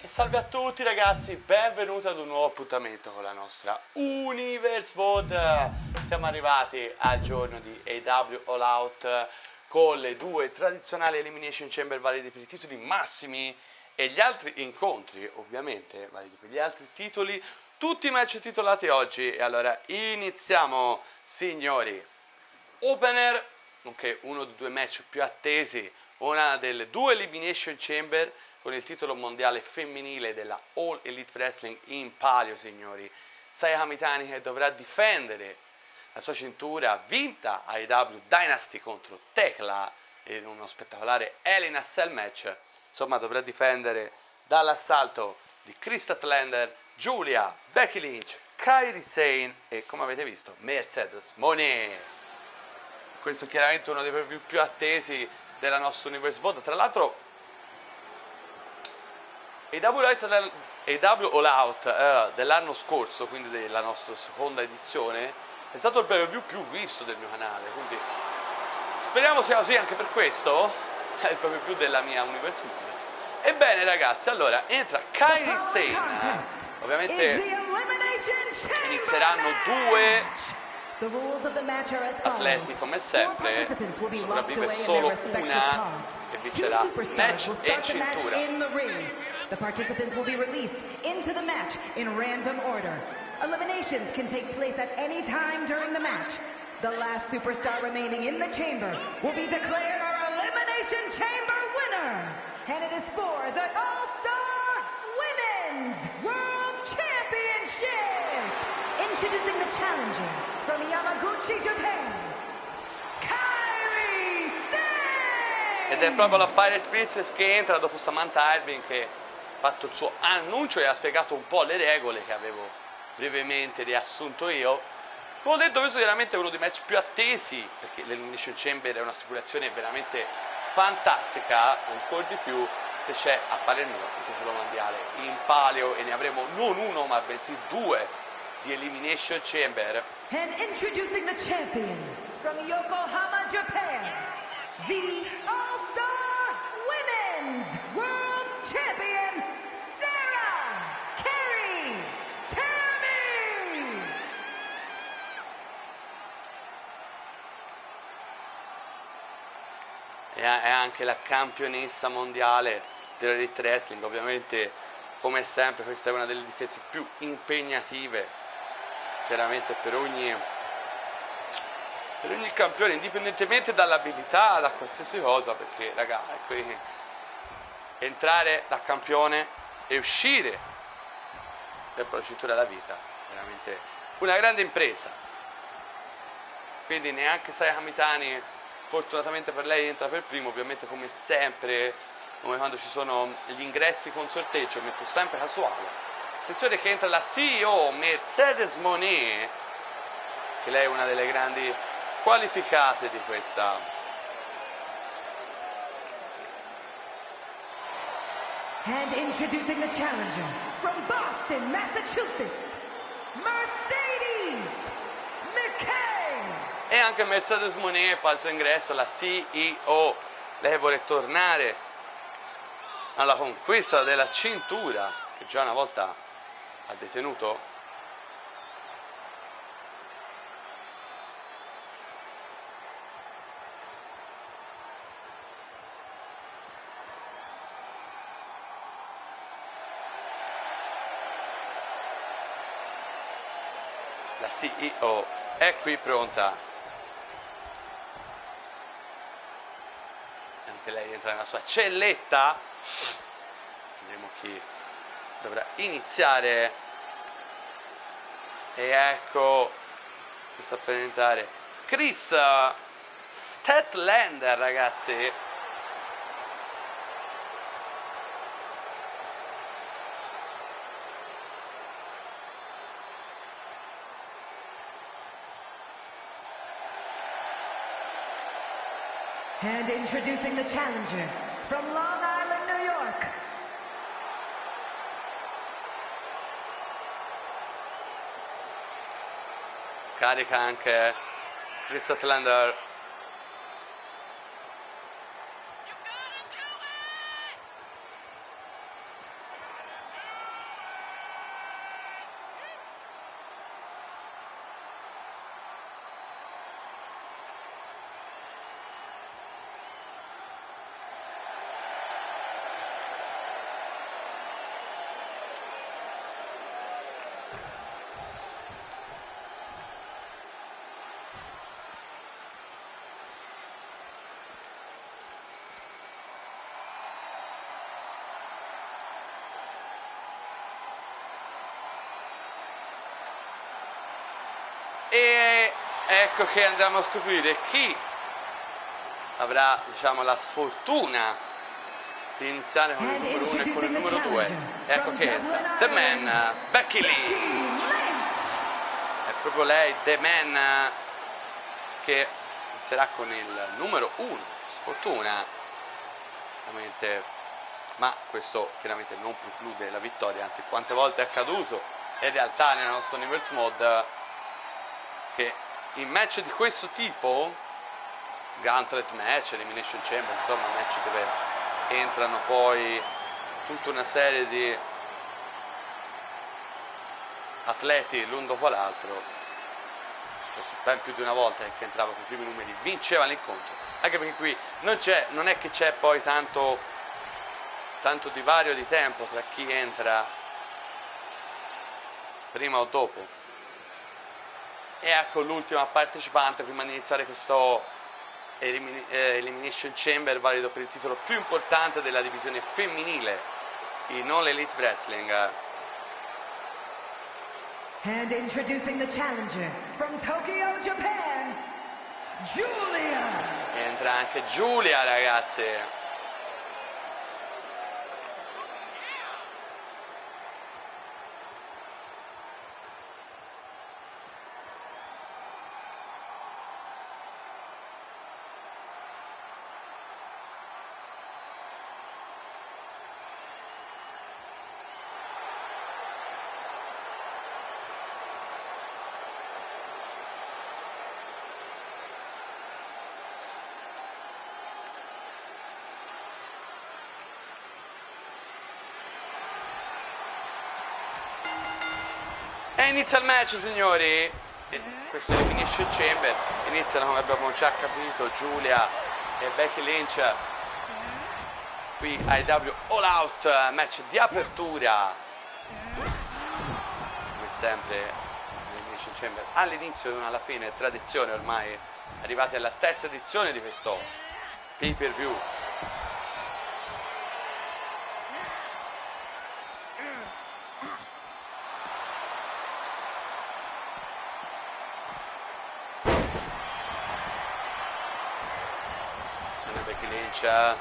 Salve a tutti ragazzi, benvenuti ad un nuovo appuntamento con la nostra Universe Mod. Siamo arrivati al giorno di AEW All Out con le due tradizionali Elimination Chamber validi per i titoli massimi e gli altri incontri, ovviamente, validi per gli altri titoli. Tutti i match titolati oggi e allora iniziamo, signori. Opener, nonché uno dei due match più attesi, una delle due Elimination Chamber con il titolo mondiale femminile della All Elite Wrestling in palio, signori. Saya Kamitani che dovrà difendere la sua cintura vinta a AEW Dynasty contro Tekla in uno spettacolare Hell in a Cell match. Insomma, dovrà difendere dall'assalto di Kris Statlander, Giulia, Becky Lynch, Kairi Sane e, come avete visto, Mercedes Moné. Questo è chiaramente uno dei preview più attesi della nostra Universe Mod. Tra l'altro AEW All Out dell'anno scorso, quindi della nostra seconda edizione, è stato il preview più visto del mio canale, quindi speriamo sia così anche per questo. È il preview della mia Universe Mod. Ebbene ragazzi, allora entra Kairi Sane. Ovviamente inizieranno due atleti come sempre, sopravvive solo una e vincerà match e cintura. The participants will be released into the match in random order. Eliminations can take place at any time during the match. The last superstar remaining in the chamber will be declared our Elimination Chamber winner. And it is for the All-Star Women's World Championship. Introducing the challenger from Yamaguchi, Japan, Kairi Sane! Ed è proprio la Pirate Princess che entra dopo Samantha Irving che ha fatto il suo annuncio e ha spiegato un po' le regole che avevo brevemente riassunto io. Come ho detto, questo è veramente uno dei match più attesi, perché l'Elimination Chamber è un'assicurazione veramente fantastica, ancora di più se c'è a parer mio il titolo mondiale in palio, e ne avremo non uno ma bensì due di Elimination Chamber. And introducing the champion from Yokohama, Japan, the All-Star Women's World Champion, Sarah Kairi Tammy! È anche la campionessa mondiale dell'Elite Wrestling. Ovviamente, come sempre, questa è una delle difese più impegnative veramente per ogni campione, indipendentemente dall'abilità, da qualsiasi cosa, perché raga, entrare da campione e uscire sempre la cintura della vita, veramente una grande impresa. Quindi neanche Saya Kamitani, fortunatamente per lei, entra per primo. Ovviamente, come sempre, come quando ci sono gli ingressi con sorteggio, metto sempre casuale. Attenzione che entra la CEO Mercedes Moné, che lei è una delle grandi qualificate di questa. And introducing the challenger from Boston, Massachusetts, Mercedes McKay! E anche Mercedes Moné, falso ingresso, la CEO. Lei vuole tornare alla conquista della cintura che già una volta ha detenuto. La CEO è qui pronta. Anche lei entra nella sua celletta. Vedremo chi dovrà iniziare. E ecco che sta per entrare Kris Statlander, ragazzi. And introducing the challenger from Long Island, New York, carica anche Kris Statlander. ecco che andremo a scoprire chi avrà, diciamo, la sfortuna di iniziare con il numero 1 e con il numero 2. Ecco che The Man, Becky Lynch. È proprio lei, The Man, che inizierà con il numero 1. Sfortuna, ovviamente, ma questo chiaramente non preclude la vittoria, anzi quante volte è accaduto in realtà nel nostro Universe Mode che in match di questo tipo, Gauntlet match, Elimination Chamber, insomma match dove entrano poi tutta una serie di atleti l'un dopo l'altro, cioè ben più di una volta che entrava con i primi numeri, vinceva l'incontro, anche perché qui non è che c'è poi tanto divario di tempo tra chi entra prima o dopo. E ecco l'ultima partecipante prima di iniziare questo Elimination Chamber valido per il titolo più importante della divisione femminile in All Elite Wrestling. And introducing the challenger from Tokyo, Japan, Giulia. Entra anche Giulia, ragazzi. E inizia il match, signori. Questo è Elimination Chamber. Iniziano, come abbiamo già capito, Giulia e Becky Lynch qui ai AEW All Out, match di apertura come sempre Elimination Chamber all'inizio e non alla fine, tradizione ormai, arrivati alla terza edizione di questo pay per view. Becky Lynch e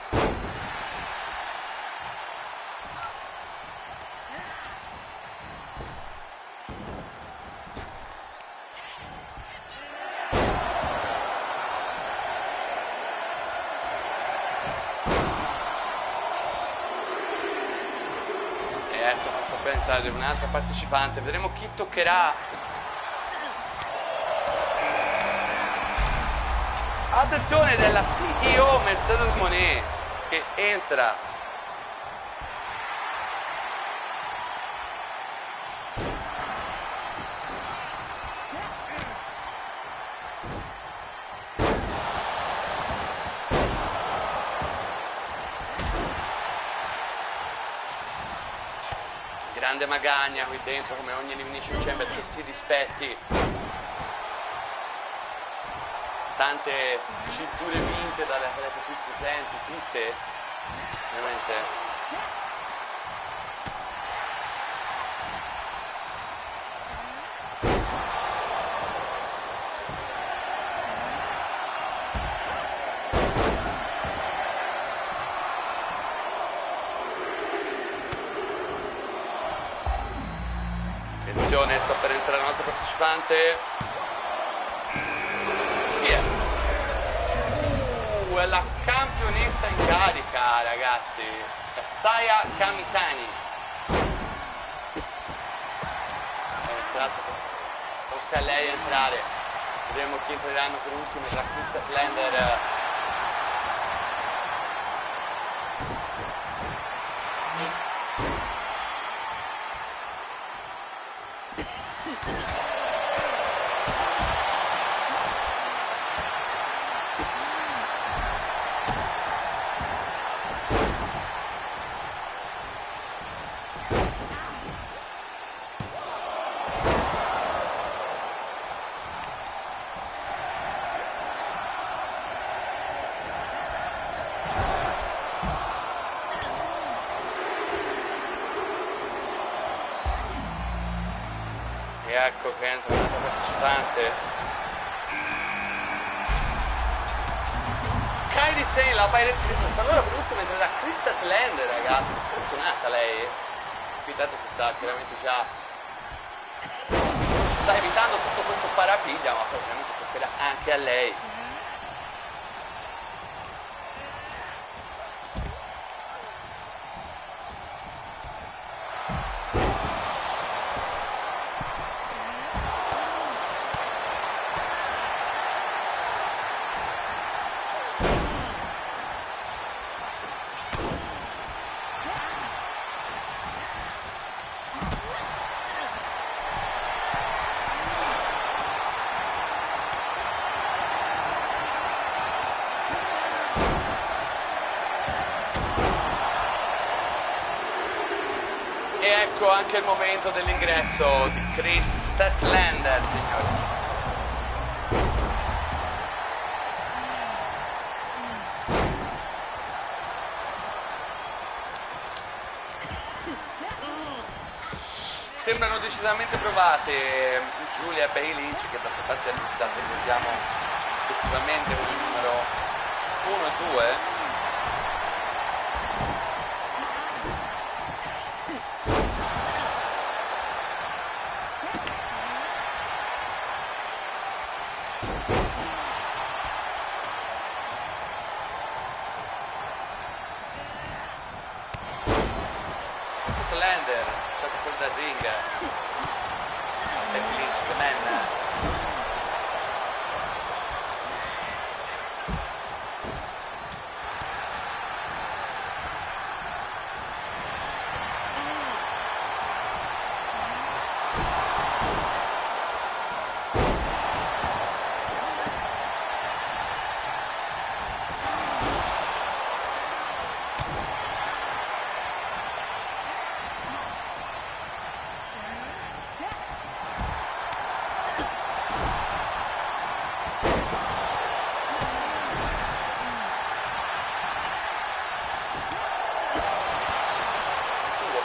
ecco sta per entrare un'altra partecipante, vedremo chi toccherà. Attenzione della CEO Mercedes Moné che entra. Grande magagna qui dentro, come ogni Elimination Chamber che si rispetti. Tante cinture vinte dalle atlete qui presenti, tutte veramente. Attenzione, sta per entrare un altro partecipante. È la campionessa in carica, ragazzi, Saya Kamitani. È entrato, tocca a lei entrare. Vedremo chi entreranno per ultimo tra Chris Blender. Ecco che entra un'altra partecipante. Kairi Sane la Pirate Princess, allora per l'ultimo entrerà Krista Statlander, ragazzi, fortunata lei. Qui tanto si sta chiaramente già, sta evitando tutto questo parapiglia, ma poi ovviamente toccherà anche a lei. E ecco anche il momento dell'ingresso di Kris Statlander, signori. Sembrano decisamente provate Giulia e Becky Lynch, che da tanti anni ricordiamo rispettivamente con il numero 1 e 2. Statlander, lasciato fuori dal ring. Becky Lynch, The Man.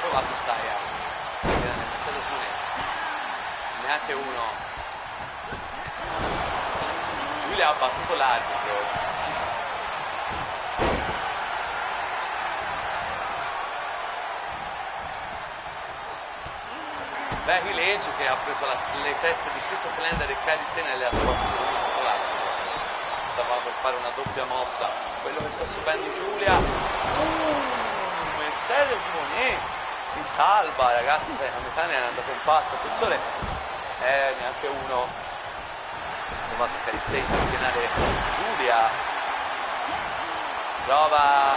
Provato Saya, neanche uno. Giulia ha battuto l'arbitro. Becky Lynch che ha preso le teste di Krista Statlander e Kairi Sane e le ha sbattuto contro l'arbitro. Stava per fare una doppia mossa. Quello che sta subendo Giulia. Mercedes Moné si salva, ragazzi, la metà è andata in passo, attenzione, neanche uno. Ha provato Kairi Sane a spianare Giulia, prova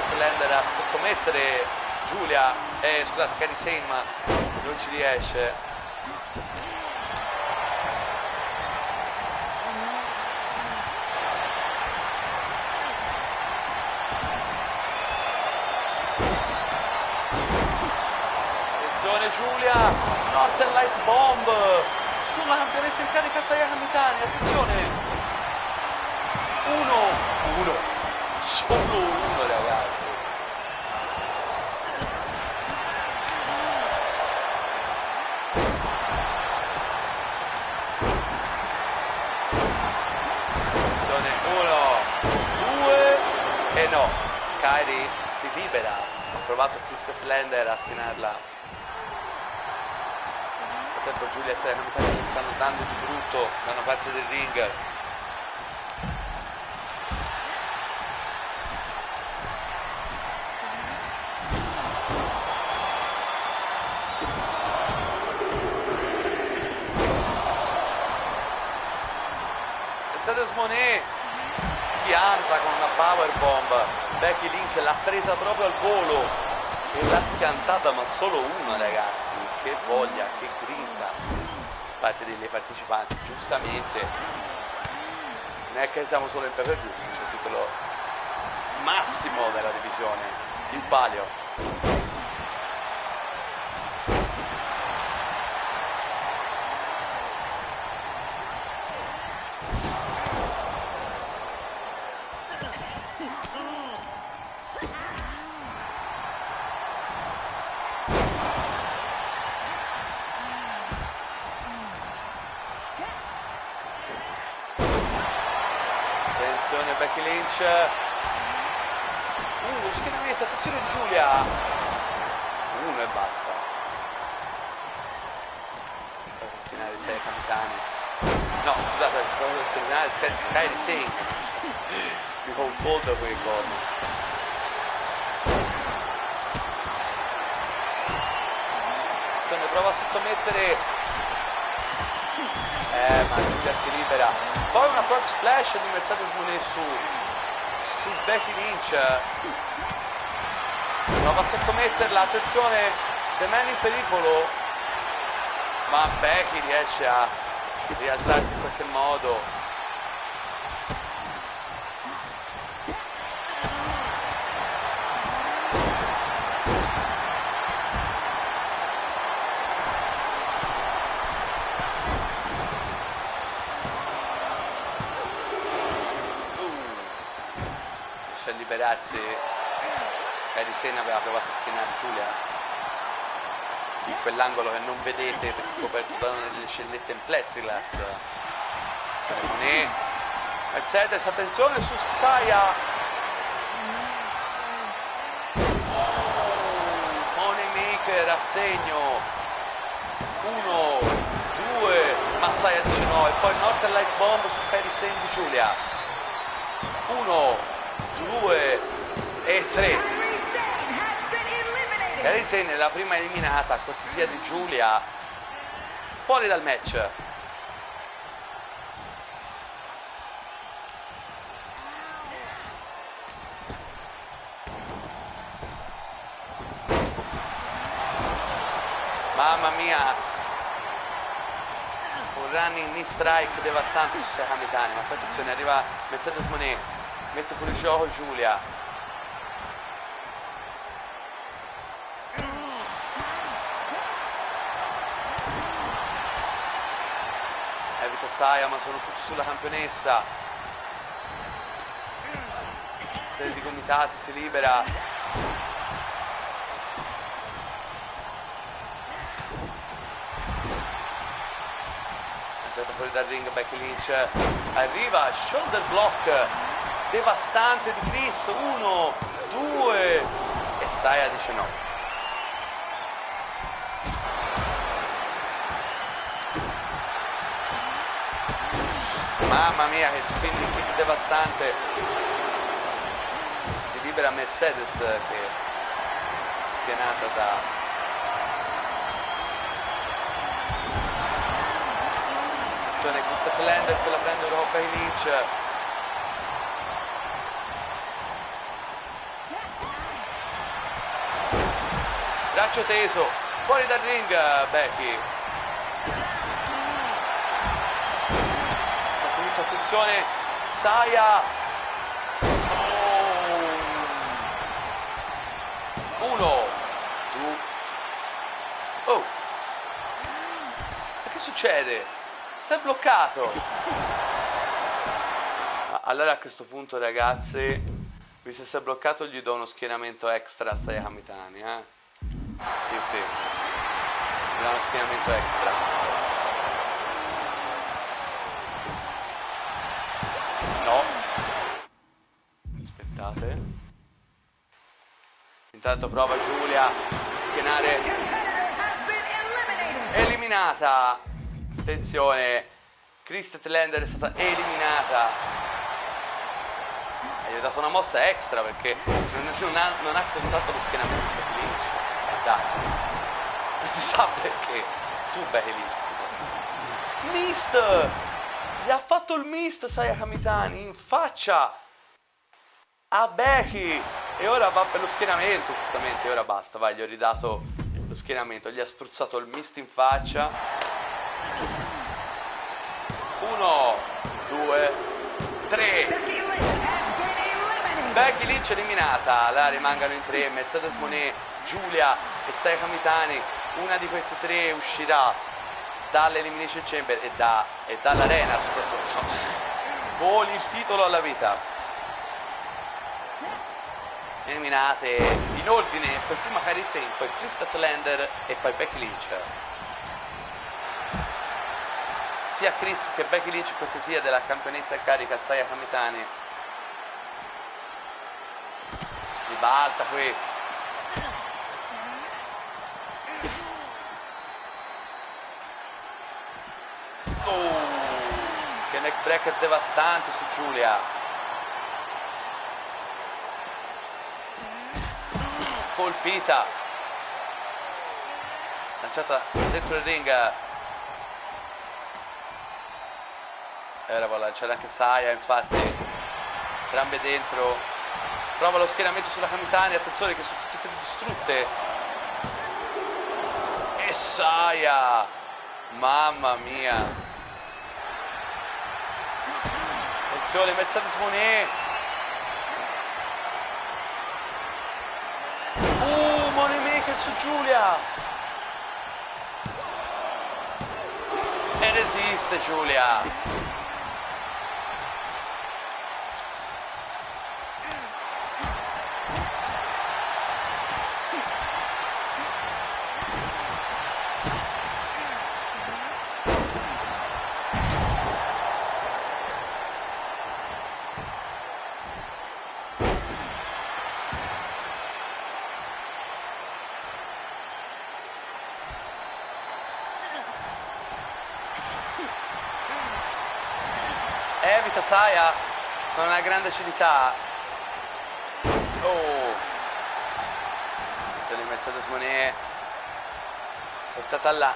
Statlander a sottomettere Giulia, scusate, Kairi Sane, ma non ci riesce. Giulia, Northern Light Bomb sulla campionessa in carica Sayaka Mitani, attenzione, solo uno ragazzi. Attenzione, 1, 2 e no, Kairi si libera, ha provato Kris Statlander a spinarla. Giulia e Sayaka Mitani si stanno dando di brutto da una parte del ring. Mercedes Moné pianta con una powerbomb. Becky Lynch l'ha presa proprio al volo e l'ha schiantata, ma solo una, ragazzi. Che voglia, che grinta da parte delle partecipanti, giustamente. Non è che siamo solo in pay-per-view, c'è il titolo massimo della divisione, il palio. Becky Lynch Giulia, 1 e basta. Per festinare i 6 Kamitani. No, scusate, per festinare Kairi Sane. Mi confondo quei corno. Prova a sottomettere, ma Giulia si libera. Poi una frog splash di Mercedes Moné su Becky Lynch. Prova a sottometterla, attenzione, The Man in pericolo, ma Becky riesce a rialzarsi in qualche modo. Liberarsi. Kairi Sane aveva provato a schienare Giulia in quell'angolo che non vedete perché è coperto da delle scellette in plexiglass. Moné, Mercedes, attenzione su Saya. Moneymaker a segno 1, 2, ma Saya dice no, e poi Northern Light Bomb su Kairi Sane di Giulia. 1, 2 e 3. Kairi Sane è la prima eliminata a cortesia di Giulia, fuori dal match. Mamma mia, un running knee strike devastante su Saya Kamitani, ma attenzione, arriva Mercedes Moné, mette fuori gioco Giulia. Evita Saya, ma sono tutti sulla campionessa. Serie di gomitati, si libera. Fuori dal ring Becky Lynch, arriva shoulder block devastante di Chris, 1, 2 e Saya dice no. Mamma mia, che spinning kick devastante. Si libera Mercedes che è spianata da Christopher Lander, se la prende con Becky Lynch. Braccio teso, fuori dal ring Becky. Fatto attenzione, Saya. 1, 2. Oh, ma che succede? Si è bloccato. Allora a questo punto, ragazzi, visto che si è bloccato, gli do uno schienamento extra a Saya Kamitani, Sì, gli do uno schienamento extra. No, aspettate. Intanto prova Giulia a schienare. Eliminata. Attenzione, Christopher Lander è stata eliminata. Gli ho dato una mossa extra perché non ha contato lo schienamento di Becky Lynch. Dai, non si sa perché. Su Becky Lynch. Mist! Gli ha fatto il mist Saya Kamitani in faccia a Becky. E ora va per lo schienamento, giustamente. E ora basta, vai, gli ho ridato lo schienamento. Gli ha spruzzato il mist in faccia. 1, 2, 3. Becky Lynch eliminata. La rimangano in 3 Mercedes Moné, Giulia e Saya Kamitani. Una di queste 3 uscirà dall'Elimination Chamber e dall'arena soprattutto. Voli il titolo alla vita. Eliminate in ordine, per prima Kairi Sane, poi Christopher Lander e poi Becky Lynch. Sia Chris che Becky Lynch, cortesia della campionessa in carica Saya Kamitani. Ribalta qui Che neckbreaker devastante su Giulia. Colpita, lanciata dentro il ring. Era per lanciare anche Saya, infatti entrambe dentro. Prova lo schieramento sulla Kamitani, attenzione che sono tutte distrutte. E Saya, mamma mia. Attenzione, Mercedes Moné. Moneymaker su Giulia. E resiste Giulia. Evita Saya con una grande acidità. Attenzione, Mercedes Moné portata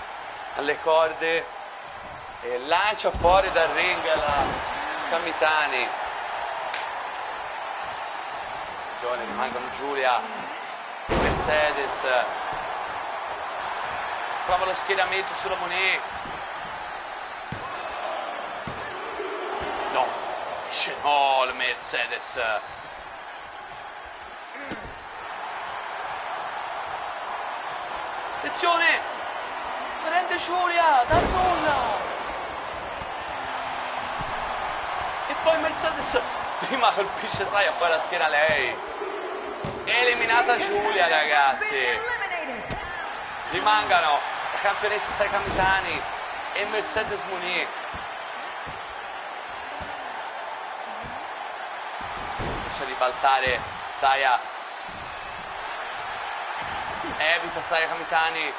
alle corde e lancia fuori dal ring la Kamitani. Attenzione, rimangono Giulia, Mercedes, prova lo schieramento sulla Moné. No, il Mercedes. Attenzione, prende Giulia da nulla. E poi Mercedes prima colpisce Saya, poi la schiena lei. Eliminata Giulia, ragazzi. Rimangano la campionessa Saya Kamitani e Mercedes Moné. Ribaltare Saya, evita Saya Kamitani,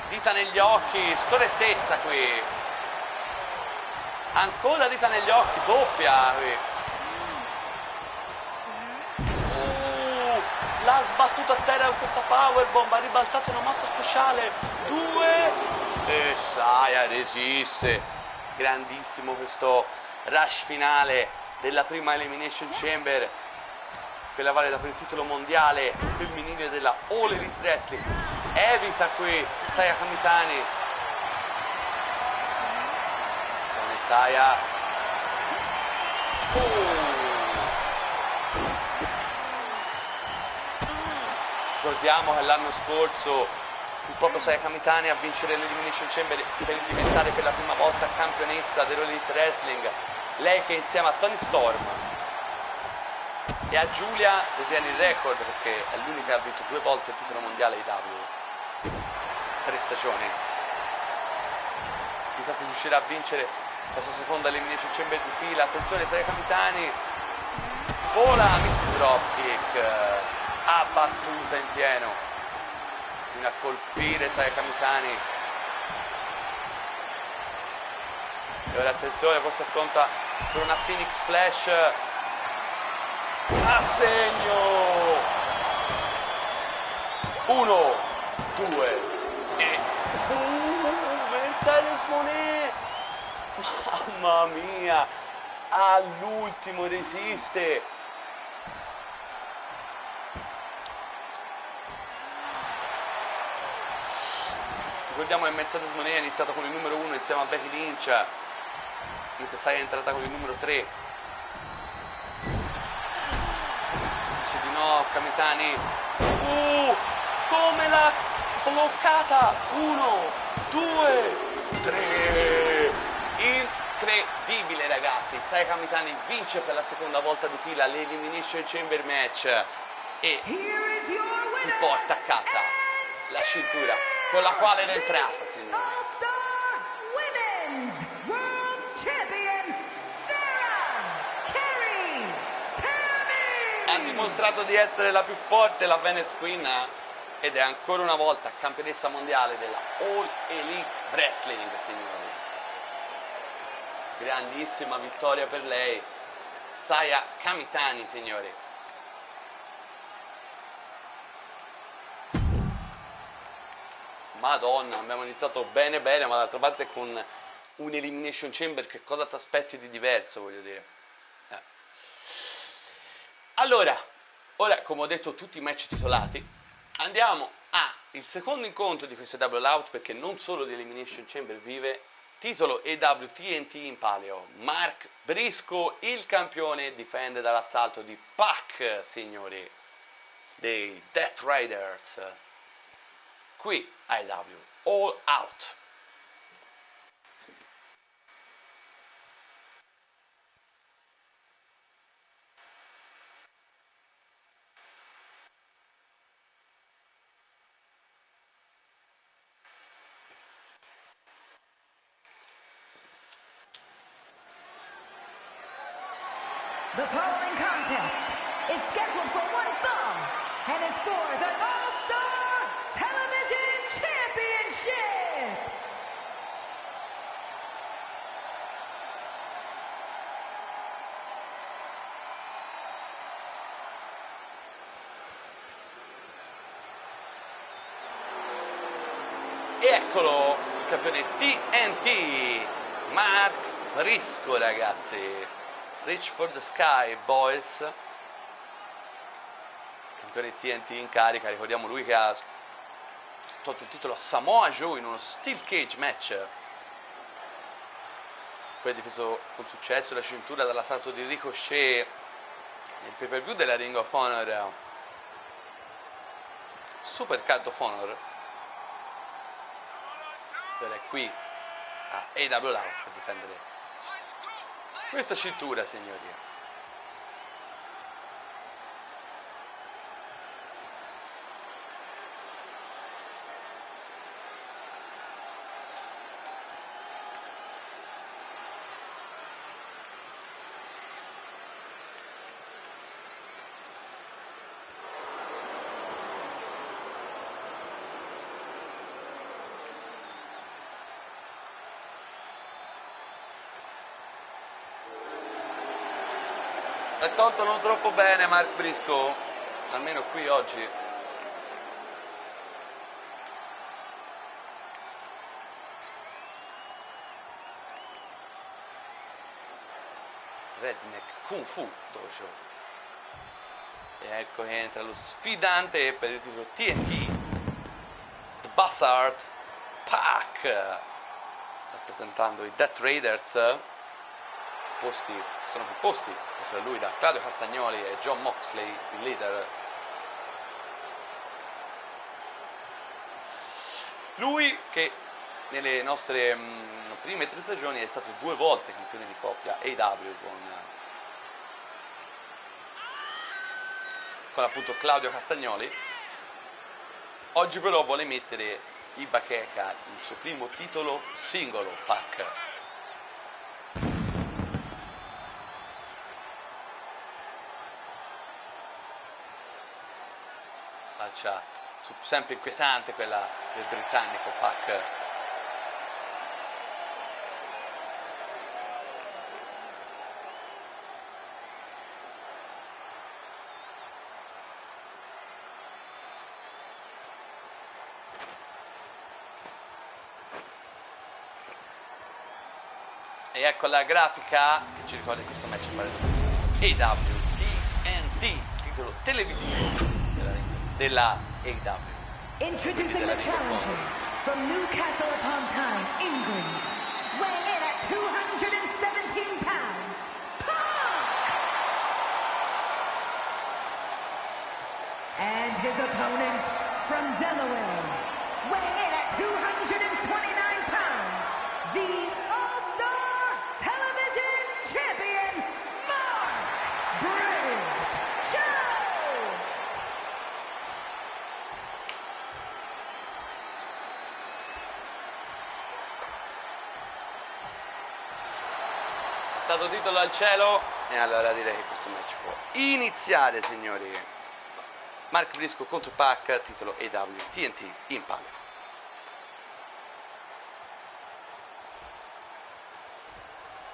dita negli occhi, scorrettezza qui, ancora dita negli occhi, doppia qui. L'ha sbattuta a terra con questa powerbomb, ha ribaltato una mossa speciale, 2 e Saya resiste. Grandissimo questo rush finale della prima Elimination Chamber, quella valida per il titolo mondiale femminile della All Elite Wrestling. Evita qui Saya Kamitani. Con Saya. Ricordiamo che l'anno scorso fu proprio Saya Kamitani a vincere l'Elimination Chamber per diventare per la prima volta campionessa dell'All Elite Wrestling. Lei che insieme a Toni Storm e a Giulia detiene il record perché è l'unica che ha vinto 2 volte il titolo mondiale IW, 3 stagioni. Chissà se riuscirà a vincere la sua seconda Elimination Chamber di fila. Attenzione, Saya Kamitani vola, mix drop kick, ha battuta in pieno, fino a colpire Saya Kamitani. E ora attenzione, forse affronta per una Phoenix Splash a segno. 1, 2 e Mercedes Moné, mamma mia, all'ultimo resiste. Ricordiamo che Mercedes Moné è iniziata con il numero 1 insieme a Becky Lynch, mentre Saya è entrata con il numero 3. Dice di no Kamitani. Come l'ha bloccata. 1, 2, 3. Incredibile, ragazzi. Saya Kamitani vince per la seconda volta di fila l'Elimination Chamber match e si porta a casa la cintura con la quale era entrata, signore. Ha dimostrato di essere la più forte, la Venus Queen, ed è ancora una volta campionessa mondiale della All Elite Wrestling, signori. grandissima vittoria per lei, Saya Kamitani, signori. Madonna, abbiamo iniziato bene bene, ma d'altra parte con un Elimination Chamber, che cosa ti aspetti di diverso, voglio dire. Allora, ora come ho detto tutti i match titolati, andiamo al secondo incontro di questo Double Out, perché non solo di Elimination Chamber vive titolo AEW TNT in palio. Mark Briscoe, il campione, difende dall'assalto di Pac, signori, dei Death Riders, qui AEW All Out. The following contest is scheduled for one fall and is for the All-Star Television Championship. E eccolo, il campione TNT, Mark Briscoe, ragazzi. Reach for the Sky, boys. Campione TNT in carica, ricordiamo lui che ha tolto il titolo a Samoa Joe in uno Steel Cage match. Poi ha difeso con successo la cintura dall'assalto di Ricochet nel pay per view della Ring of Honor, Super Card of Honor. Ora è qui a AEW Live per difendere questa cintura, signori. È tolto non troppo bene Mark Briscoe, almeno qui oggi. Redneck Kung Fu Dojo. E ecco che entra lo sfidante per il titolo TNT, The Bastard Pac, rappresentando i Death Raiders. Sono composti oltre a lui da Claudio Castagnoli e John Moxley, il leader. Lui che nelle nostre prime 3 stagioni è stato 2 volte campione di coppia AEW con appunto Claudio Castagnoli. Oggi però vuole mettere in bacheca il suo primo titolo singolo, Pac. Faccia sempre inquietante quella del britannico Pac. E ecco la grafica che ci ricorda questo match AEW TNT, titolo televisivo della AEW. Introducing the challenger from Newcastle upon Tyne, England, weighing in at 217 pounds, Pac! And his opponent from Delaware, weighing in at 229 pounds, the All-Star Television Champion, Mark Briscoe! Stato titolo al cielo, e allora direi che questo match può iniziare, signori. Mark Briscoe contro Pac, titolo AEW TNT in palio.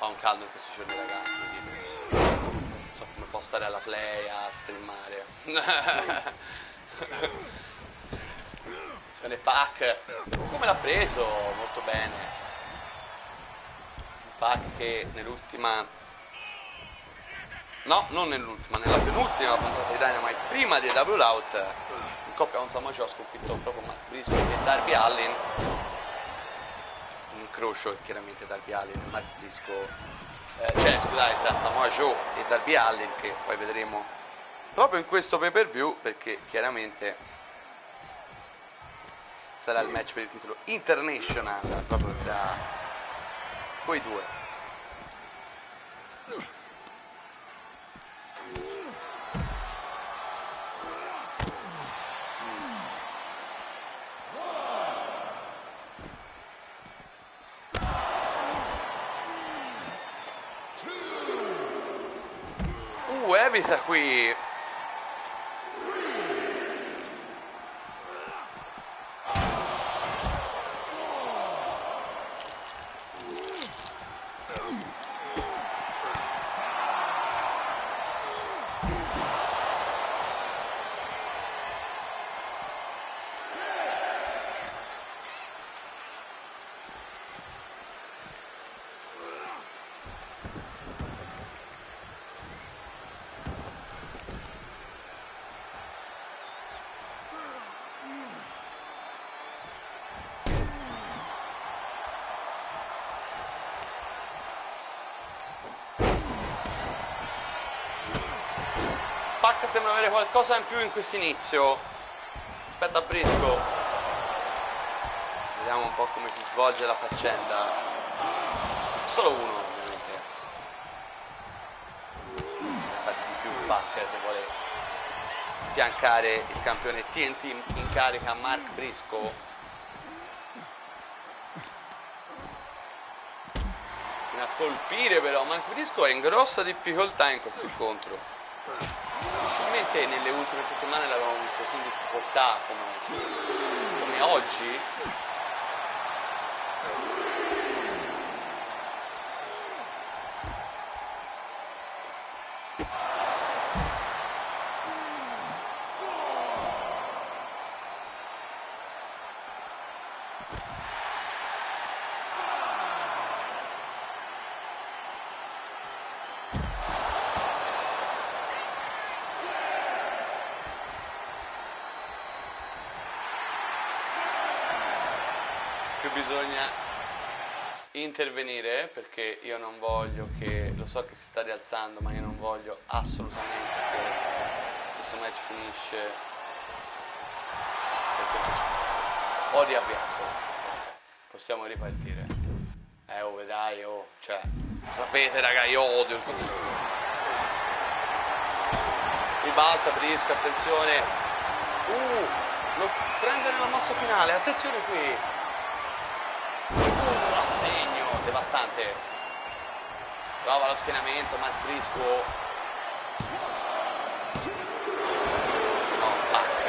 fa un caldo in questi giorni, ragazzi, non so come può stare alla play a streamare. Attenzione Pac, come l'ha preso? Molto bene. Pac che nell'ultima, no, non nell'ultima, nella penultima puntata di Dynamite, prima di AEW Out, in coppia con Samoa Joe ha sconfitto proprio Mark Briscoe e Darby Allin. Un incrocio chiaramente Darby Allin e Mark Briscoe, scusate, tra Samoa Joe e Darby Allin, che poi vedremo proprio in questo pay per view, perché chiaramente sarà il match per il titolo international proprio tra quei due. Evita qui. Pac sembra avere qualcosa in più in questo inizio. Aspetta Briscoe. Vediamo un po' come si svolge la faccenda. Solo uno ovviamente. Infatti di più Pac se vuole sfiancare il campione TNT in carica Mark Briscoe. Fino a colpire però Mark Briscoe è in grossa difficoltà in questo incontro. Difficilmente nelle ultime settimane l'avevamo visto in difficoltà come oggi. Bisogna intervenire perché io non voglio che, lo so che si sta rialzando, ma io non voglio assolutamente che questo match finisce perché ho riavviato. Possiamo ripartire. Vedrai, cioè, sapete raga, io odio il controllo. Ribalta Briscoe, attenzione. Lo prende nella mossa finale, attenzione qui. Assegno devastante. Prova lo schienamento, Mark Briscoe. No, Pac.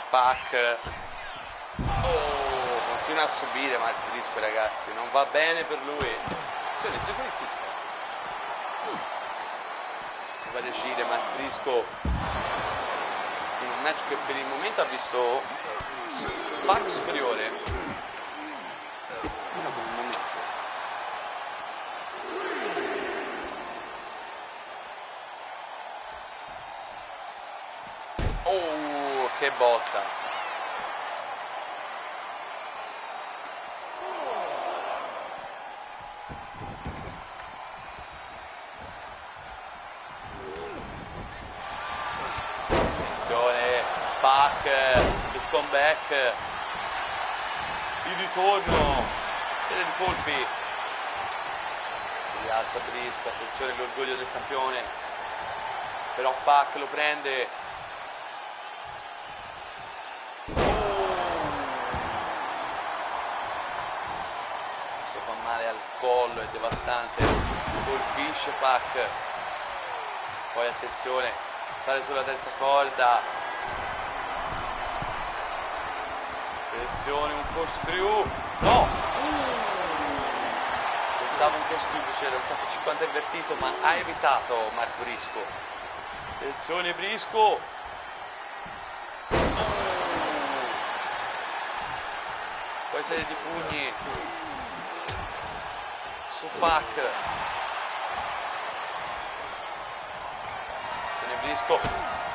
Pac continua a subire Mark Briscoe, ragazzi, non va bene per lui. Va a decidere Mark Briscoe in un match che per il momento ha visto Pac superiore. Che botta. Attenzione, Pac, il comeback, il ritorno, serie di colpi. Rialza Briscoe, attenzione l'orgoglio del campione. Però Pac lo prende. finale al collo, è devastante, colpisce Pac, poi attenzione, sale sulla terza corda, attenzione, un corkscrew, no, pensavo un corkscrew, c'era un 450 invertito, ma ha evitato Mark Briscoe, attenzione Briscoe, poi serie di pugni su Pac, attenzione Briscoe,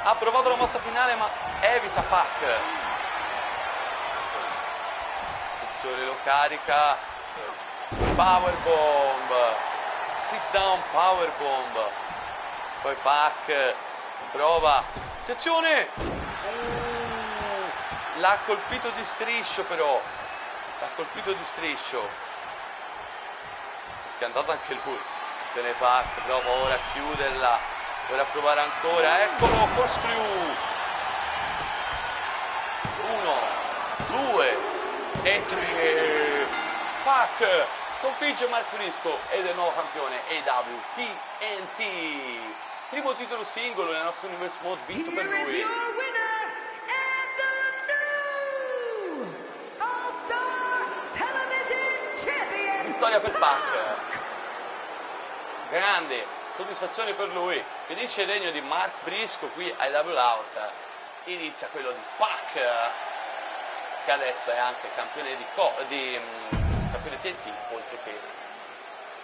ha provato la mossa finale ma evita Pac, attenzione, lo carica, powerbomb, sit down powerbomb, poi Pac prova, attenzione, l'ha colpito di striscio però, l'ha colpito di striscio, è scandato anche lui, se ne Pac, prova ora a chiuderla, ora a provare ancora, eccolo, corkscrew, 1, 2 e 3, Pac sconfigge Mark Briscoe ed è il nuovo campione AEW TNT, primo titolo singolo nella nostra Universe Mode vinto per lui. Vittoria per Pac, grande soddisfazione per lui, finisce il regno di Mark Briscoe qui ai Double Out, inizia quello di Pac che adesso è anche campione campione TNT, oltre che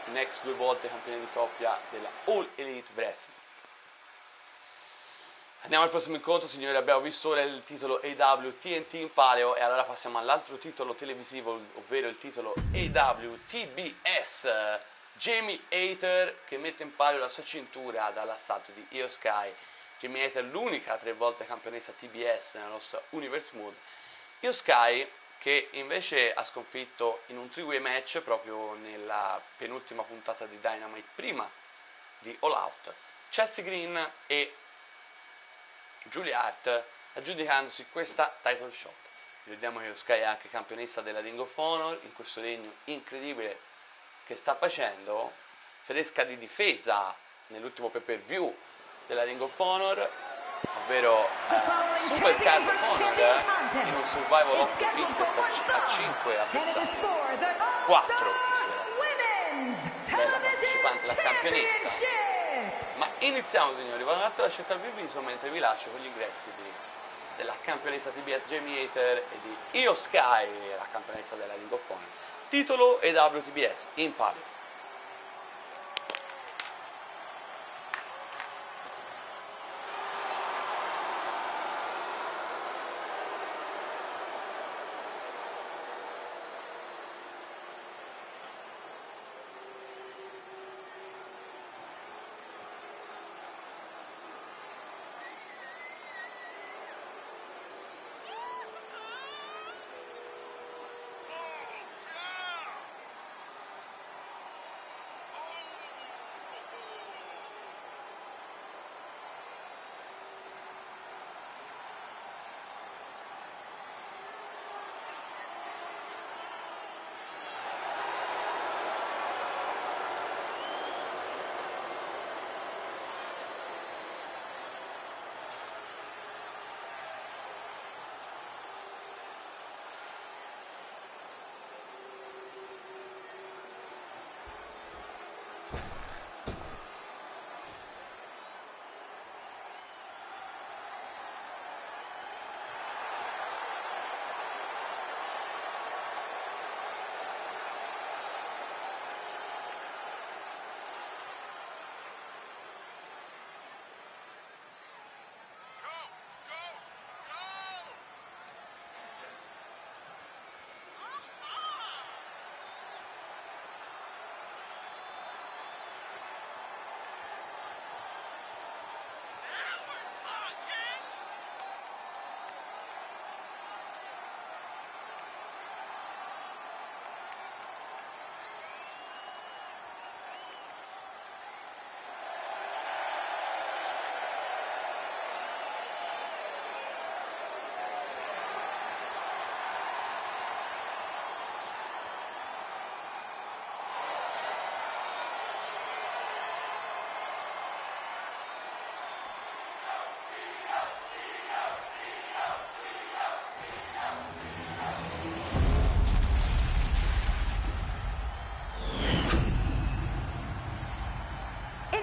next 2 volte campione di coppia della All Elite Wrestling. Andiamo al prossimo incontro, signori, abbiamo visto ora il titolo AEW TNT in palio e allora passiamo all'altro titolo televisivo, ovvero il titolo AEW TBS. Jamie Hayter che mette in palio la sua cintura dall'assalto di Io Sky. Jamie Hayter l'unica 3 volte campionessa TBS nella nostra Universe Mode. Io Sky che invece ha sconfitto in un 3-way match proprio nella penultima puntata di Dynamite prima di All Out Chelsea Green e Julia Hart, aggiudicandosi questa title shot. Vediamo che Io Sky è anche campionessa della Ring of Honor in questo regno incredibile che sta facendo, fresca di difesa nell'ultimo pay-per-view della Ring of Honor, ovvero Super Card of Honor in un survival of the fittest a 5 avversari, 4 bella partecipante, la campionessa. Ma iniziamo, signori, vado un attimo a cercare il viso mentre vi lascio con gli ingressi della campionessa TBS Jamie Hayter e di Io Sky, la campionessa della Ring of Honor, titolo AEW TBS in palio.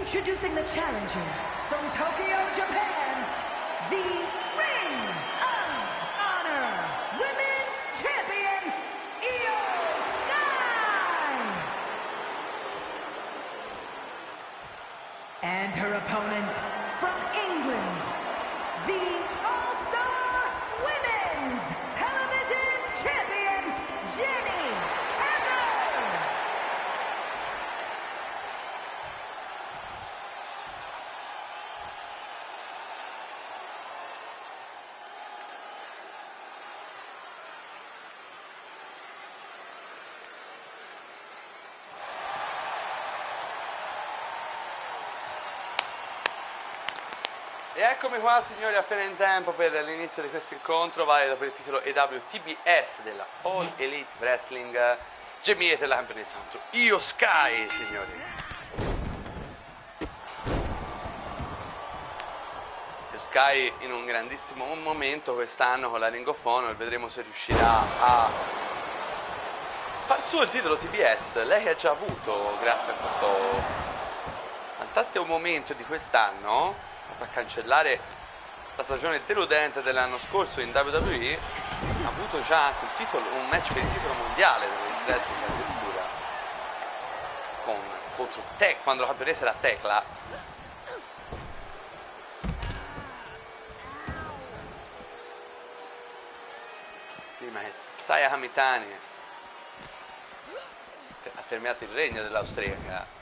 Introducing the challenger from Tokyo, Japan, the Ring of Honor Women's Champion, Io Sky! And her opponent from England, the All-Star Women's Television Champion, Jenny Heather! E eccomi qua signori, appena in tempo per l'inizio di questo incontro valido per il titolo EWTBS della All Elite Wrestling. Jamie Hayter la campionessa contro Io Sky, signori. Io Sky in un grandissimo momento quest'anno con la Ring of Honor, vedremo se riuscirà a far suo il titolo TBS. Lei che ha già avuto, grazie a questo fantastico momento di quest'anno, a cancellare la stagione deludente dell'anno scorso in WWE, ha avuto già anche un match per il titolo mondiale del wrestling addirittura contro quando la campionessa era Tecla. Prima che Saya Kamitani ha terminato il regno dell'austriaca.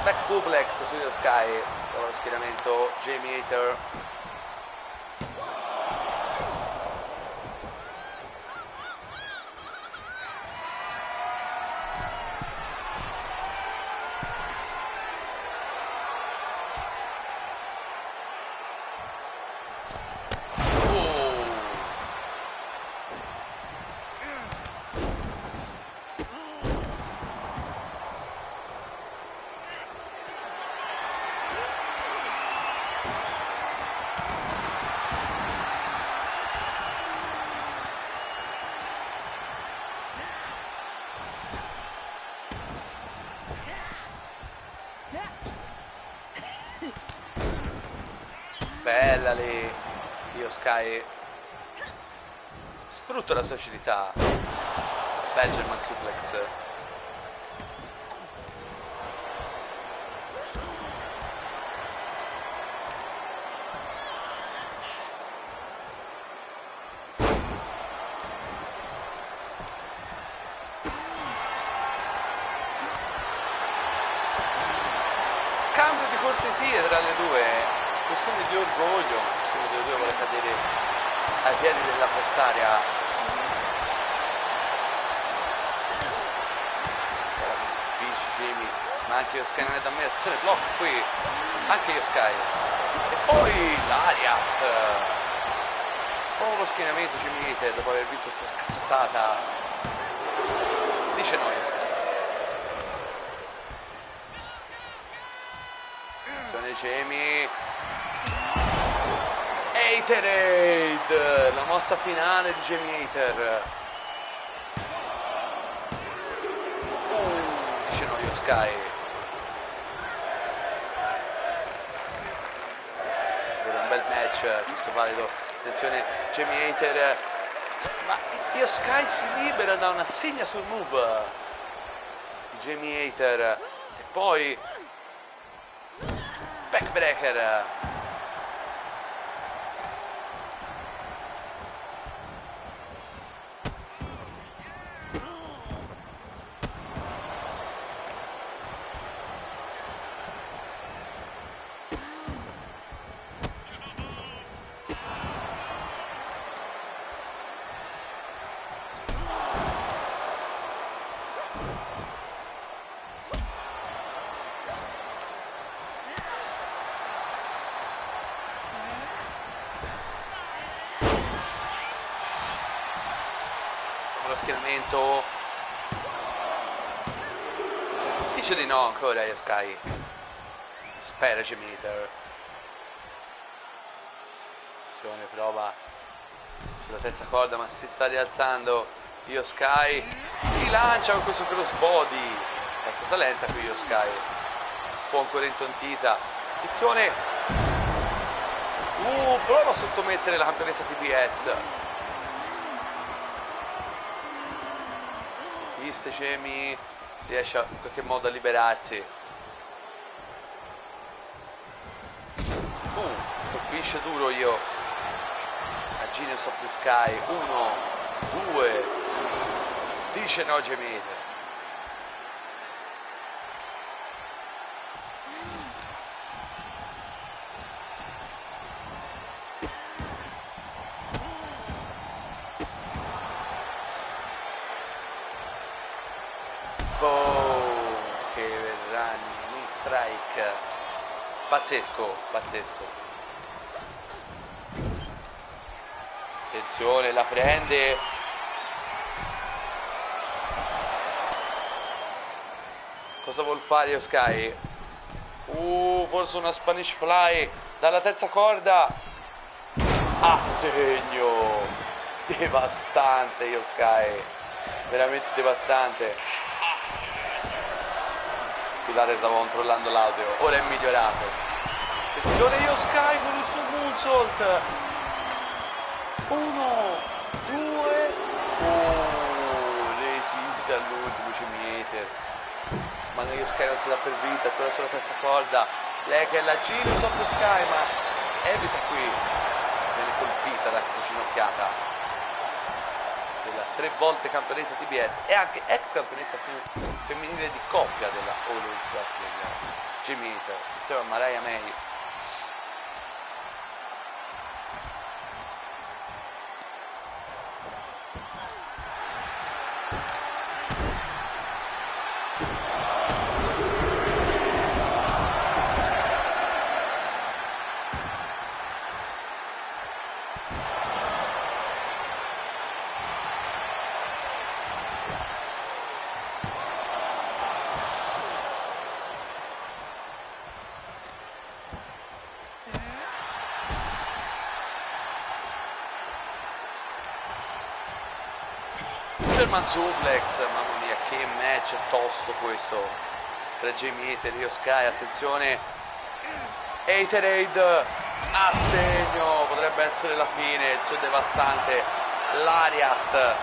Back suplex su Io Sky, dopo lo schieramento Jamie Hayter. Bella lì, Io Sky sfrutta la sua agilità. Bel German suplex. Scambio di cortesie tra le due. Questione di orgoglio, nessuno dei due vuole cadere ai piedi dell'avversaria. Vince Jamie, ma anche Io Sky non è da me, azione blocco qui, anche Io Sky. E poi l'Ariat. Oh, lo schienamento Jamie Hayter dopo aver vinto questa scazzottata. Dice no Io Sky. Azione Jamie. Haterade, la mossa finale di Jamie Hayter. Dice no Io Sky. Vedo un bel match, questo valido. Attenzione Jamie Hayter. Ma Io Sky si libera da una segna sul move di Jamie Hayter. E poi backbreaker. lo schieramento Dice di no ancora Io Sky. Spera G-Meter. Prova sulla terza corda, ma si sta rialzando Io Sky. Si lancia con questo crossbody. È stata lenta qui Io Sky. Un po' ancora intontita. Attenzione. Prova a sottomettere la campionessa TBS. Resiste Jamie. Riesce in qualche modo a liberarsi. Colpisce duro Io. A Genius of the Sky. 1, 2. Dice no G-Meter. Che verranno in strike. Pazzesco. Attenzione, la prende. Cosa vuol fare Io Sky? Forse una Spanish Fly dalla terza corda. A segno. Devastante Io Sky. Veramente devastante. Scusate, stavo controllando l'audio. Ora è migliorato. Attenzione Io Sky con il suo moonsault. 1, 2. Resiste all'ultimo G-Meter. Ma Io Sky non si dà per vinta, ancora sulla terza corda. Lei che è la Genius of the Sky, ma evita qui. Viene colpita da questa ginocchiata della 3 volte campionessa TBS e anche ex campionessa femminile di coppia della All Elite Wrestling, G-Meter, insieme a Mariah May. German Suplex, mamma mia che match tosto questo tra G-Meter e Io Sky. Attenzione, Haterade a segno, potrebbe essere la fine, il suo devastante Lariat.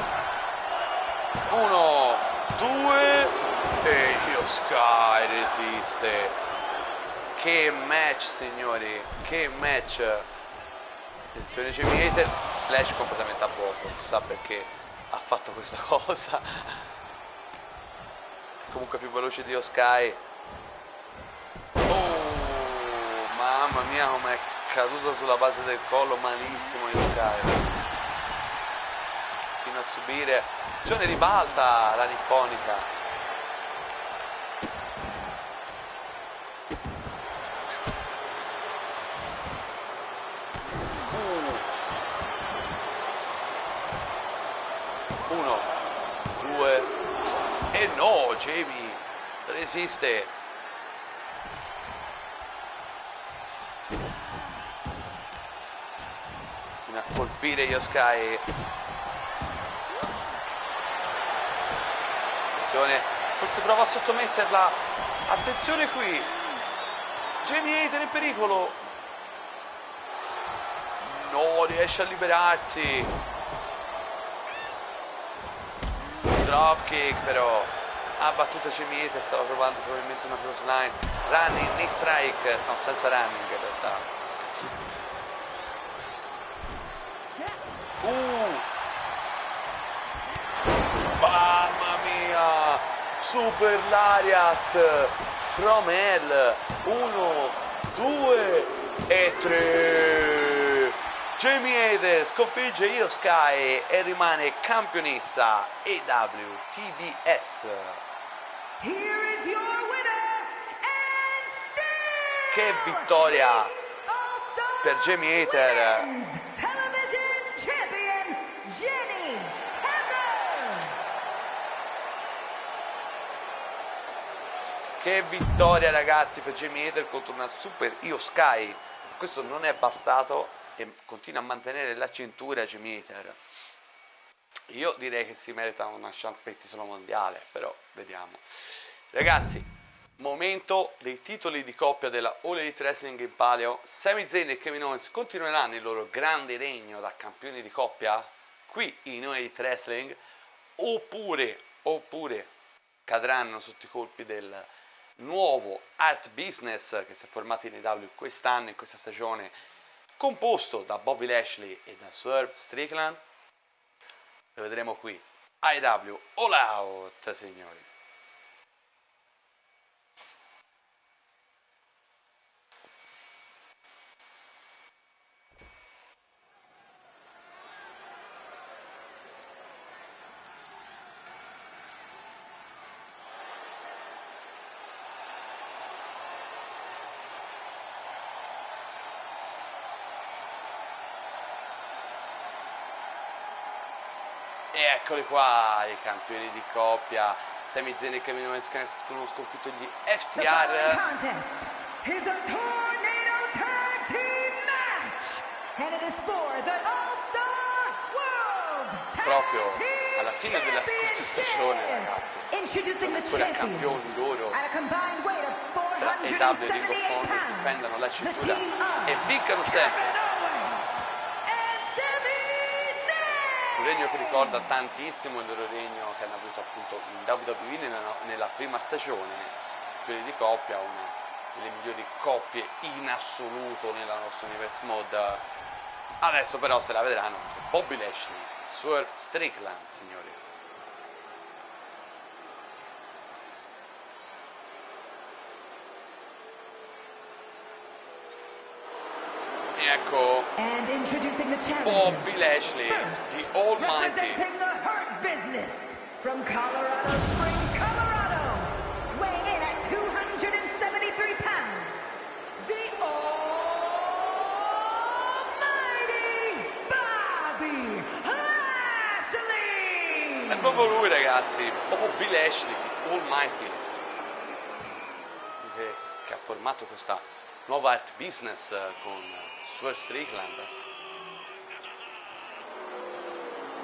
1, 2 e Io Sky resiste. Che match signori, che match. Attenzione G-Meter, splash completamente a vuoto, non si sa perché ha fatto questa cosa. Comunque più veloce di Io Sky. Mamma mia come è caduto sulla base del collo malissimo Io Sky. Fino a subire. Attenzione, ribalta la nipponica. E no, Jamie resiste. Fino a colpire Io Sky. Attenzione, forse prova a sottometterla. Attenzione qui. Jamie Hater in pericolo. No, riesce a liberarsi. Dropkick però ha battuto G-Meter, stava provando probabilmente una cross line. Running, knee strike, no, senza running in realtà. Mamma mia, Super Lariat from Hell. 1, 2 e 3. Jamie Hater sconfigge Io Sky e rimane campionessa AEW TBS. Here is your winner and still Che vittoria per Jamie Hater. Television Champion Jenny Hater. Che vittoria ragazzi per Jamie Hayter contro una Super Io Sky. Questo non è bastato e continua a mantenere la cintura Jamie Hayter. Io direi che si merita una chance per il titolo mondiale, però vediamo. Ragazzi, momento dei titoli di coppia della All Elite Wrestling in palio. Sami Zayn e Kevin Owens continueranno il loro grande regno da campioni di coppia qui in All Elite Wrestling, oppure cadranno sotto i colpi del nuovo Art Business che si è formato in AEW quest'anno, in questa stagione, composto da Bobby Lashley e da Swerve Strickland. Lo vedremo qui, AEW All Out, signori. E eccoli qua, i campioni di coppia, Sami Zayn e Kevin Owens che hanno sconfitto gli The following FTR. contest is a Tornado Tag Team match, and it is for the All-Star World Tag Proprio Team alla fine della scorsa stagione, ragazzi. Introducing the Ancora champions campioni loro. at a combined weight of Tra AEW e Ring of 478 Honor pounds. difendano la The cintura team of e vincano sempre. Kevin Owens and Sami Un Zayn. regno che ricorda tantissimo il loro regno che hanno avuto appunto in WWE nella prima stagione, quelli di coppia, una delle migliori coppie in assoluto nella nostra Universe Mode. Adesso però se la vedranno Bobby Lashley, Swerve Strickland, signori. E ecco And introducing the Bobby challengers. Lashley, First, the Almighty. representing the Hurt Business from Colorado Springs, Colorado, weighing in at 273 pounds, the Almighty Bobby Lashley. È proprio lui, ragazzi, Bobby Lashley, the Almighty, che ha formato questa nuova Art Business con Swerve Strickland,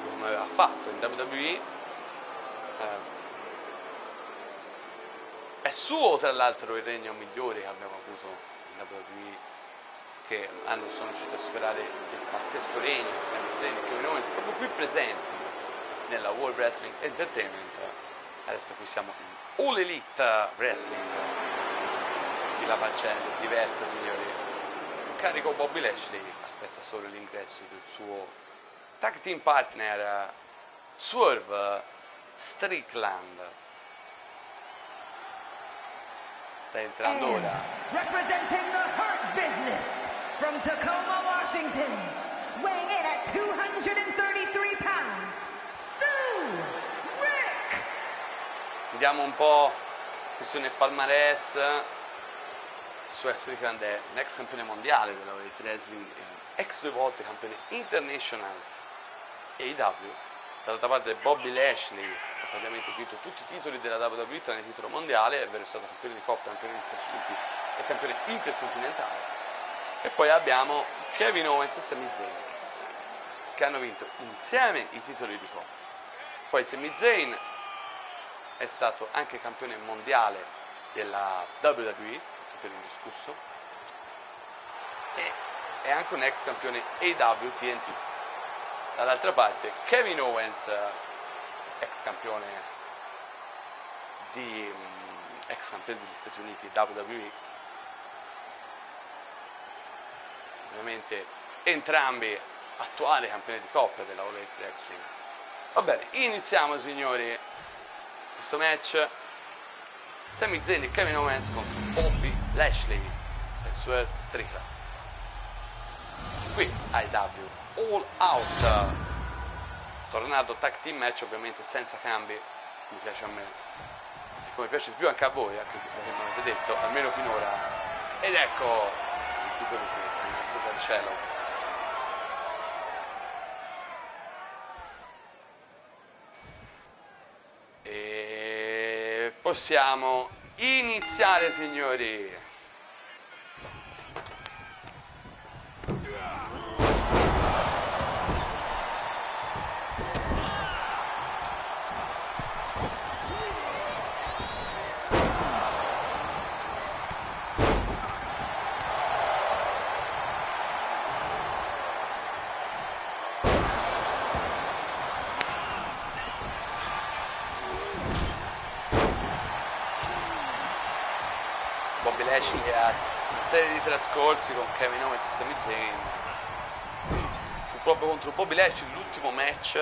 come aveva fatto in WWE. È suo tra l'altro il regno migliore che abbiamo avuto in WWE, che sono riusciti a superare il pazzesco regno di Sami Zayn e Kevin Owens, proprio qui presenti nella World Wrestling Entertainment. Adesso qui siamo in All Elite Wrestling, qui la faccenda è diversa, signori. Carico Bobby Lashley aspetta solo l'ingresso del suo tag team partner Swerve Strickland. Sta entrando And ora. representing the Hurt Business from Tacoma, Washington, weighing in at 233 pounds, Sue Rick. Vediamo un po' questione palmarès. Swerve Strickland è un ex campione mondiale della Elite Wrestling, ex 2 volte campione international AEW. Dall'altra parte Bobby Lashley ha praticamente vinto tutti i titoli della WWE tranne il titolo mondiale, è vero, è stato campione di coppia, campione degli Stati Uniti e campione intercontinentale. E poi abbiamo Kevin Owens e Sami Zayn che hanno vinto insieme i titoli di coppia. Poi Sami Zayn è stato anche campione mondiale della WWE, campione indiscusso, e è anche un ex campione AEW TNT. Dall'altra parte Kevin Owens, ex campione degli Stati Uniti WWE, ovviamente entrambi attuali campioni di coppia della All Elite Wrestling. Va bene, iniziamo signori questo match. Sami Zayn e Kevin Owens contro Bobby Lashley e Swerve Strickland qui AEW All Out, tornato tag team match, ovviamente senza cambi, mi piace a me, come piace di più anche a voi, come avete detto, almeno finora. Ed ecco il titolo qui, grazie al cielo. E possiamo iniziare, signori. Bobby Lashley ha una serie di trascorsi con Kevin Owens e Sami Zayn. Fu proprio contro Bobby Lashley l'ultimo match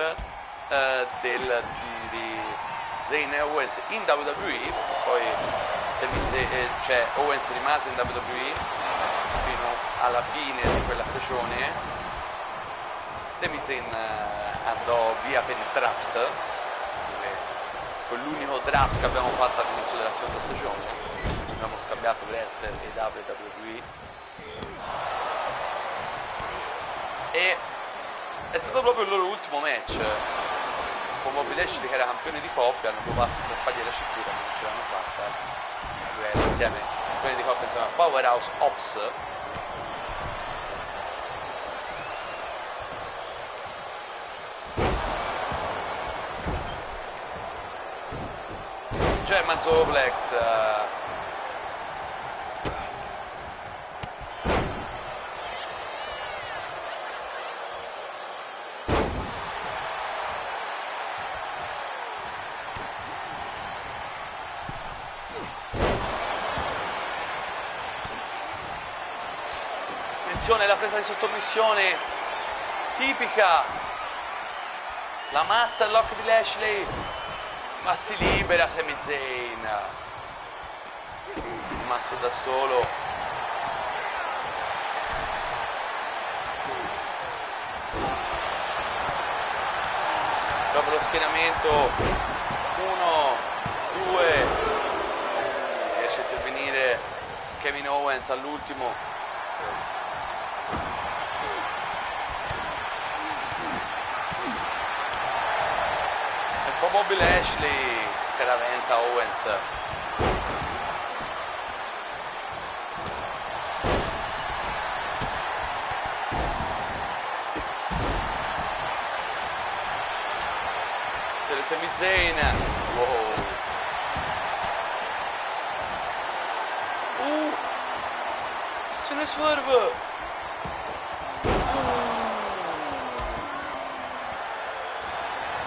di Zayn e Owens in WWE, poi Owens rimase in WWE fino alla fine di quella stagione. Sami Zayn andò via per il draft, quell'unico draft che abbiamo fatto all'inizio della seconda stagione. Abbiamo scambiato wrestler e WWE, e è stato proprio il loro ultimo match con Bobby Lashley, che era campione di coppia. Hanno provato a strappargli la cintura ma non ce l'hanno fatta. Lui era insieme campione di coppia insieme a Powerhouse Ops. German Suplex, la presa di sottomissione tipica, la master lock di Lashley, ma si libera Sami Zayn, rimasto da solo. Dopo lo schienamento 1, 2, riesce a intervenire Kevin Owens all'ultimo. Bobby Lashley scaraventa Owens. Se le Sami Zayn. Wow. Se ne swerve.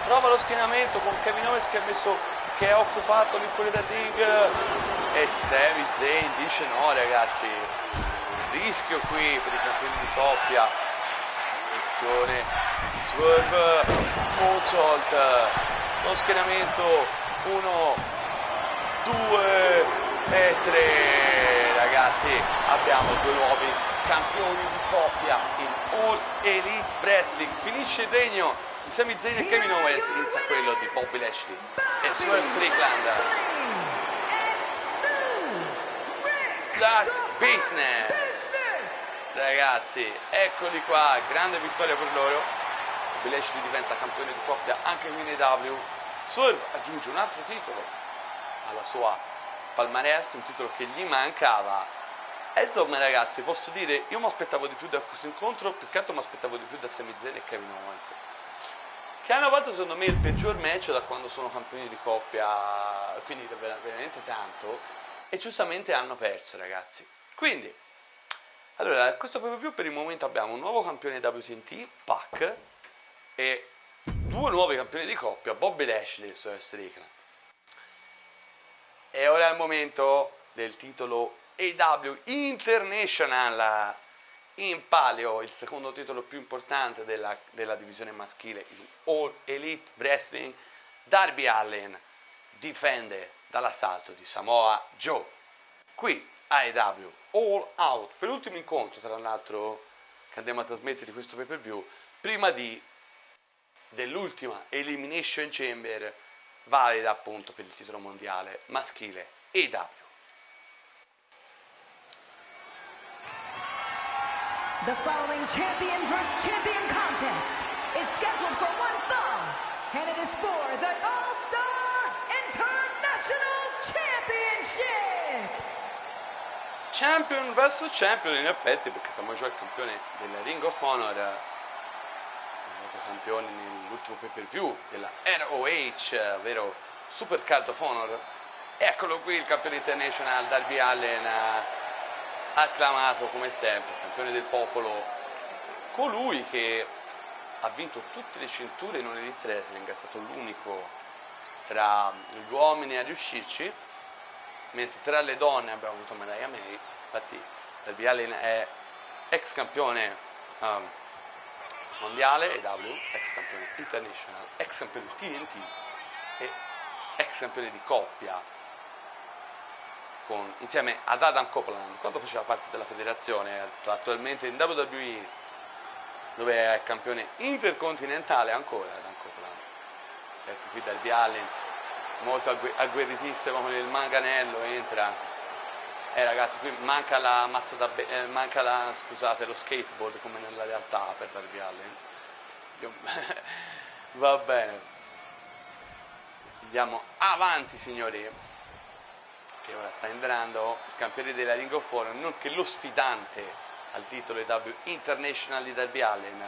Prova lo schienamento con Kevin Owens che ha occupato lì fuori dal ring, e Sami Zayn dice no ragazzi, rischio qui per i campioni di coppia. Attenzione, swerve, moonsault, lo schienamento 1, 2 e 3. Ragazzi, abbiamo due nuovi campioni di coppia in All Elite Wrestling. Finisce il regno di Sami Zayn e Kevin Owens, inizia quello di Bobby Lashley e Swerve Strickland. That business, ragazzi, eccoli qua, grande vittoria per loro. Bobby Lashley diventa campione di coppia anche in AEW. Swerve aggiunge un altro titolo alla sua palmarès, un titolo che gli mancava. E insomma ragazzi, posso dire, io mi aspettavo di più da questo incontro, più che altro mi aspettavo di più da Sami Zayn e Kevin Owens, che hanno fatto secondo me il peggior match da quando sono campioni di coppia, quindi veramente tanto, e giustamente hanno perso ragazzi. Quindi, allora, questo pay-per-view per il momento abbiamo un nuovo campione WTNT, Pac, e due nuovi campioni di coppia, Bobby Lashley e Swerve Strickland. E ora è il momento del titolo AEW International in palio, il secondo titolo più importante della divisione maschile in All Elite Wrestling. Darby Allin difende dall'assalto di Samoa Joe qui a AEW All Out, per l'ultimo incontro tra l'altro che andiamo a trasmettere di questo pay per view, prima dell'ultima Elimination Chamber valida appunto per il titolo mondiale maschile AEW. The following champion versus champion contest is scheduled for one fall, and it is for the All-Star International Championship. champion versus champion in effetti, perché Samoa Joe è il campione della Ring of Honor, è stato campione nell'ultimo pay per view della ROH, ovvero Super Card of Honor. Eccolo qui il campione international Darby Allin, acclamato come sempre, campione del popolo, colui che ha vinto tutte le cinture in un Elite Wrestling, è stato l'unico tra gli uomini a riuscirci, mentre tra le donne abbiamo avuto Mariah May. Infatti Darby Allin è ex campione mondiale EW, ex campione international, ex campione TNT e ex campione di coppia insieme ad Adam Copeland quando faceva parte della federazione, attualmente in WWE, dove è campione intercontinentale ancora Adam Copeland. Ecco qui Darby Allin, molto agguerritissimo con il manganello, entra. Ragazzi, qui manca la mazzata, scusate, lo skateboard come nella realtà per Darby Allin. Va bene. Andiamo avanti, signori, che ora sta entrando il campione della Ring of Honor, nonché lo sfidante al titolo EW International di Darby Allin,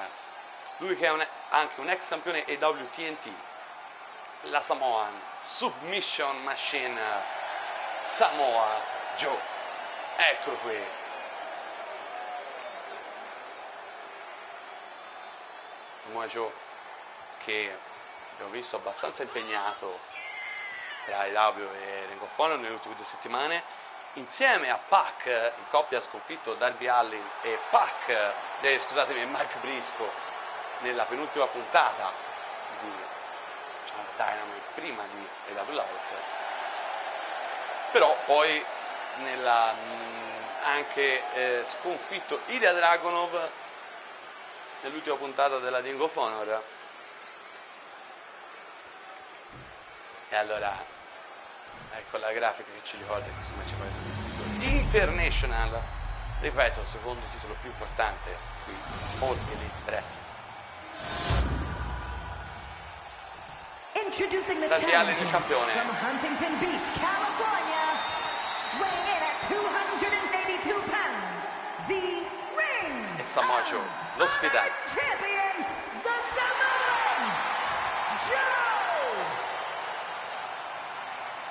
lui che è anche un ex campione EW TNT, la Samoan Submission Machine, Samoa Joe. Eccolo qui. Samoa Joe, che abbiamo visto abbastanza impegnato tra EW e Ring of Honor nelle ultime 2 settimane, insieme a Pac, in coppia ha sconfitto Darby Allin e Mike Briscoe nella penultima puntata di Dynamite prima di EW Out. Però poi anche sconfitto Ilya Dragunov nell'ultima puntata della Ring of Honor. E allora ecco la grafica che ci ricorda che questo match è International, ripeto, il secondo titolo più importante qui, All Elite Wrestling. Introducing the Darby Allin il campione from Huntington Beach, California, weighing in at 282 pounds, the Ring e Samoa Joe, lo sfidante champion, the Samoan Joe,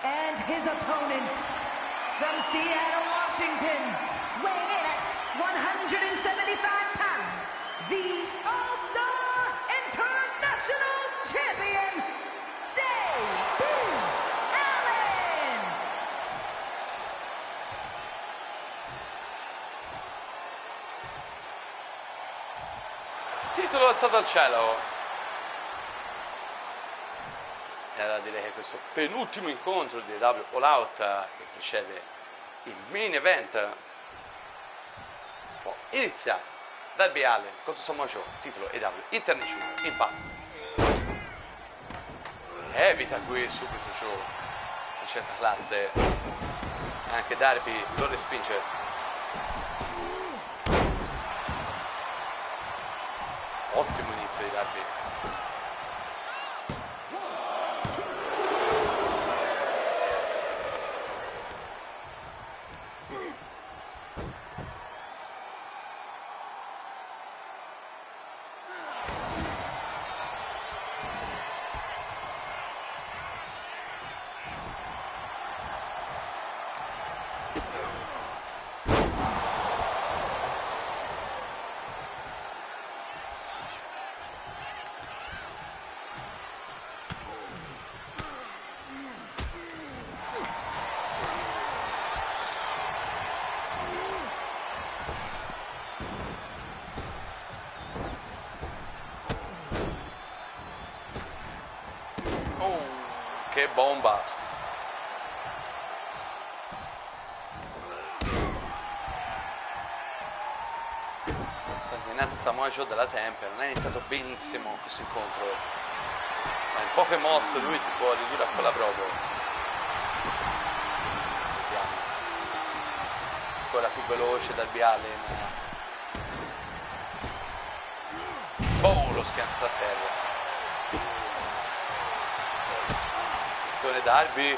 and his opponent from Seattle, Washington, weighing in at 175 pounds, the All-Star International Champion, Darby Allin. titolo alzato al cielo. E allora direi che questo penultimo incontro di EW All Out, che precede il main event, può iniziare. Darby Allin contro Samoa Joe, titolo EW International Impact. Evita qui subito Joe in certa classe, anche Darby lo respinge. Ottimo inizio di Darby. Che bomba! Sanguinante Samoa Joe dalla tempia, non è iniziato benissimo questo incontro, ma in poche mosse lui ti può ridurre a quella proprio. Vediamo. Ancora più veloce Darby Allin. Oh, lo schianto a terra. Darby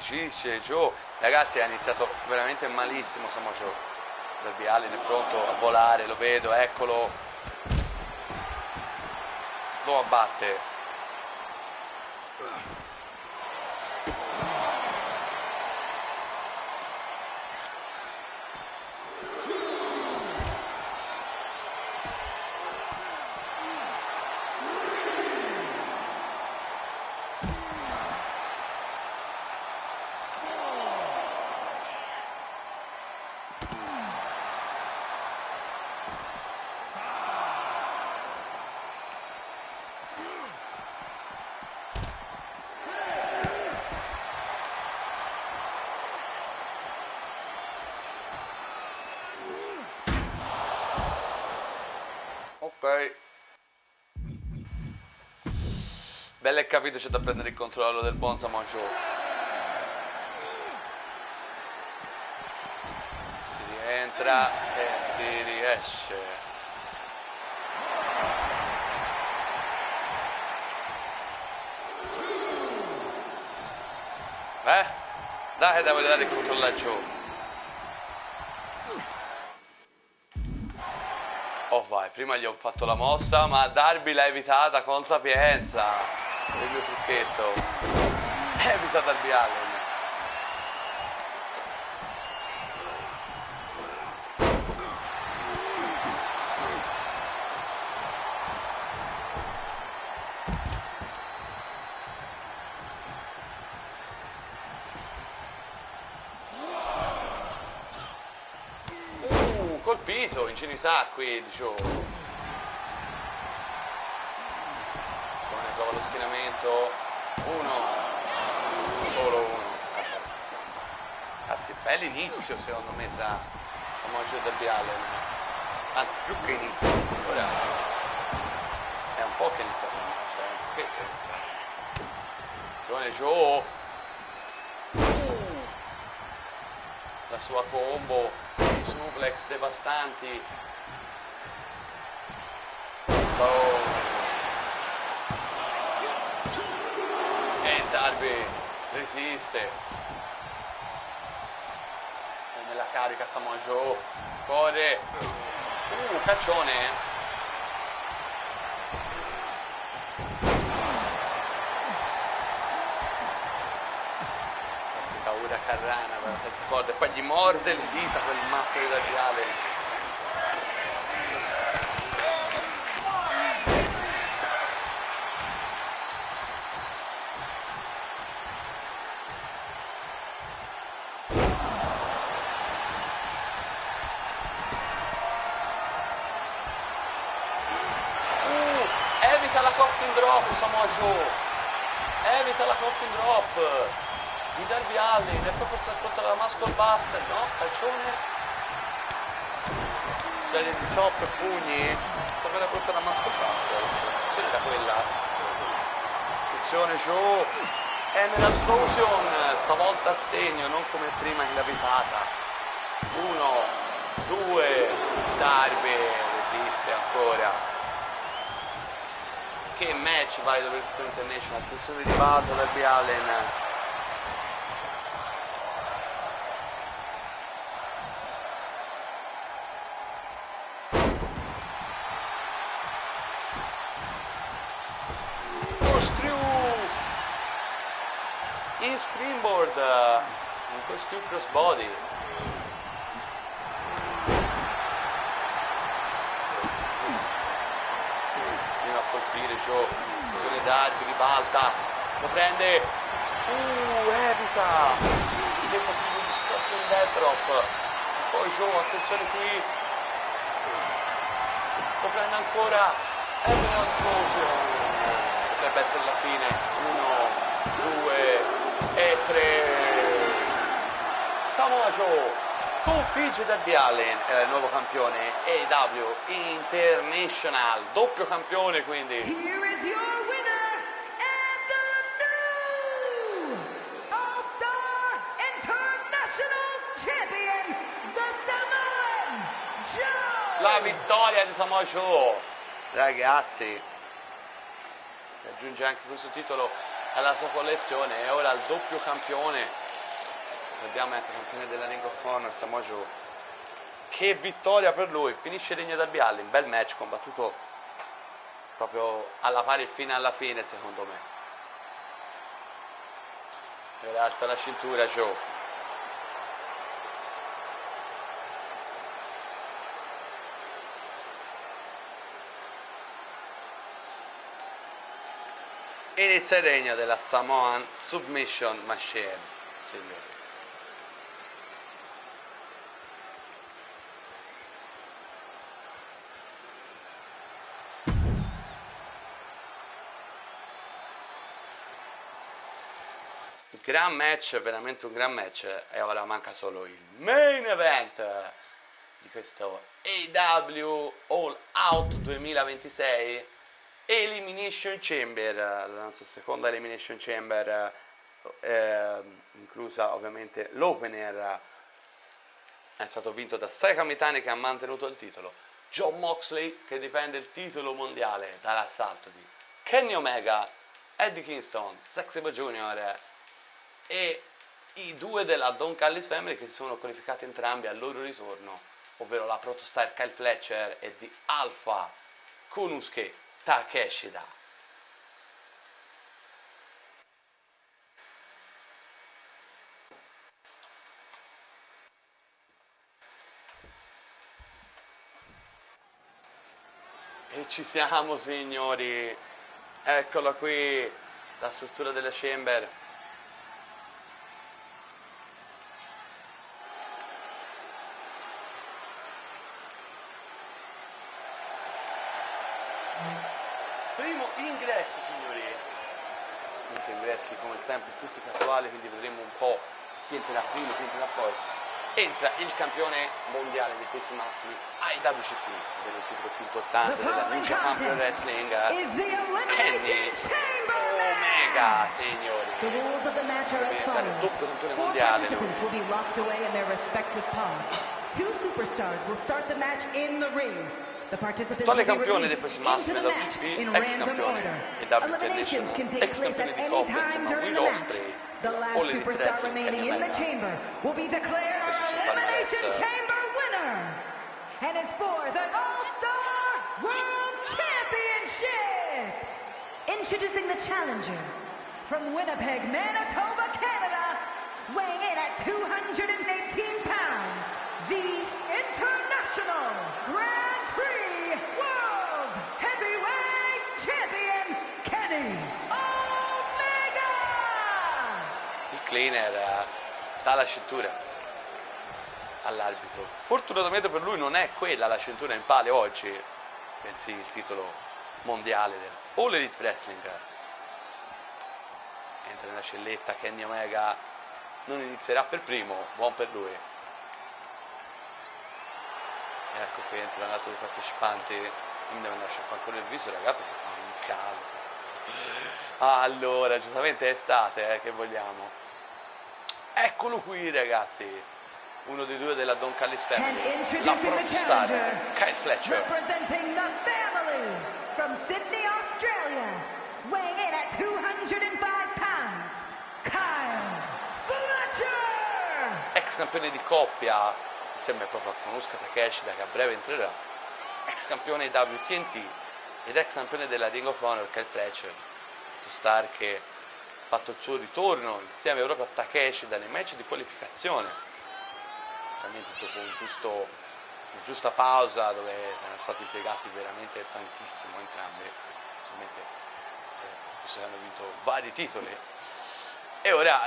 dice Joe. Ragazzi, ha iniziato veramente malissimo Samoa Joe. Darby Allin è pronto a volare, lo vedo, eccolo. Lo abbatte. Ok. Bello e capito, c'è da prendere il controllo del buon Samoa Joe. Si rientra e si riesce. Dai, devo dare il controllo a Joe. Oh vai, prima gli ho fatto la mossa, ma Darby l'ha evitata con sapienza. Il mio trucchetto. Evita Darby Allin. Colpito, ingenuità qui di Joe. Trova lo schienamento. Solo uno. Cazzi, bell'inizio secondo me tra Samoa Joe e Darby Allin. Anzi, più che inizio. Ora è un po' che è iniziato l'inizio, che è iniziato. Attenzione Joe. La sua combo, i suplex devastanti. E Darby resiste. E nella carica Samoa Joe. Corre. Caccione. Paura Carrana per la terza corda e poi gli morde le dita quel matto di Darby Allin. Evita la coffin drop Samoa Joe. Evita la coffin drop di Darby Allin, e poi forse contro la Muscle Buster, no? Calcione, serie di chop e pugni, sta per contro la Muscle Buster, c'era quella. Attenzione Joe, Emerald Explosion, stavolta a segno, non come prima in gravitata. 1, 2, Darby resiste ancora. Che match vai dove tutto International, attenzione di base Darby Allin. In springboard, un corkscrew crossbody. Prima a colpire Joe, azione Darby, ribalta, lo prende, evita il tentativo di Scorpion Death Drop. Poi Joe, attenzione qui, lo prende ancora, Emerald Explosion, potrebbe essere la fine. 1, 2 e 3. Samoa Joe sconfigge Darby Allin, era il nuovo campione AEW International, doppio campione quindi. Here is your winner and the new All-Star International Champion, the Samoan Joe. La vittoria di Samoa Joe, ragazzi, aggiunge anche questo titolo alla sua collezione, e ora il doppio campione Ricordiamo anche campione della Ring of Honor, Samoa Joe. Che vittoria per lui, finisce il regno Darby Allin, bel match combattuto proprio alla pari fino alla fine secondo me. E ora alza la cintura Joe. Inizia il regno della Samoan Submission Machine, signori. Gran match, veramente un gran match, e ora manca solo il main event di questo AEW All Out 2026, Elimination Chamber, la nostra seconda Elimination Chamber, inclusa ovviamente l'opener, è stato vinto da Saka Mitani, che ha mantenuto il titolo, Jon Moxley che difende il titolo mondiale dall'assalto di Kenny Omega, Eddie Kingston, Zack Sabre Jr. e i due della Don Callis Family, che si sono qualificati entrambi al loro ritorno, ovvero la protostar Kyle Fletcher e di Alpha Konosuke Takeshita. E ci siamo, signori, eccola qui, la struttura della Chamber. Primo ingresso, signori. Comunque ingressi come sempre tutti casuali, quindi vedremo un po' chi entrerà prima, chi entrerà poi. Entra il campione mondiale dei pesi massimi IWGP, ovvero il titolo più importante della New Japan Pro Wrestling, Kenny Omega, signori. The rules of the match are as follows. Doppio campione Four mondiale. participants will be locked away in their respective pods. Two superstars will start the match in the ring. The participants will Attuale be campione dei released pesi massimi into the match WGP, in ex random campione order. EW Eliminations can take ex place campione at di any coppia time insieme a during Will the match. Ospreay, The last All Elite superstar Wrestling, remaining Kenny in the Omega. chamber will be declared Questo our c'è il palmarès. Elimination Chamber winner. And is for the All-Star World Championship. Introducing the challenger from Winnipeg, Manitoba, Canada, weighing in at 218 pounds, the International Grand Prix World Heavyweight Champion, Kenny Omega! Il cleaner dà la cintura all'arbitro. Fortunatamente per lui non è quella la cintura in pale oggi, bensì il titolo mondiale del All Elite Wrestling. Entra nella celletta Kenny Omega, non inizierà per primo, buon per lui. Ecco che entra un altro dei partecipanti, mi devo lasciare ancora il viso, ragazzi, perché fa un caldo. Allora, giustamente è estate, che vogliamo. Eccolo qui, ragazzi, uno dei due della Don Callis And Family, la introducing the protostar challenger, Kyle Fletcher. representing the family from Sydney, Australia, weighing in at 205 pounds, Kyle Fletcher! Ex campione di coppia, insieme proprio a Konosuke Takeshita, che a breve entrerà, ex campione WTNT ed ex campione della Ring of Honor, Kyle Fletcher, star che ha fatto il suo ritorno insieme proprio a Takeshita nei match di qualificazione, ovviamente dopo una giusta pausa dove sono stati impiegati veramente tantissimo entrambi, insomma, hanno vinto vari titoli, e ora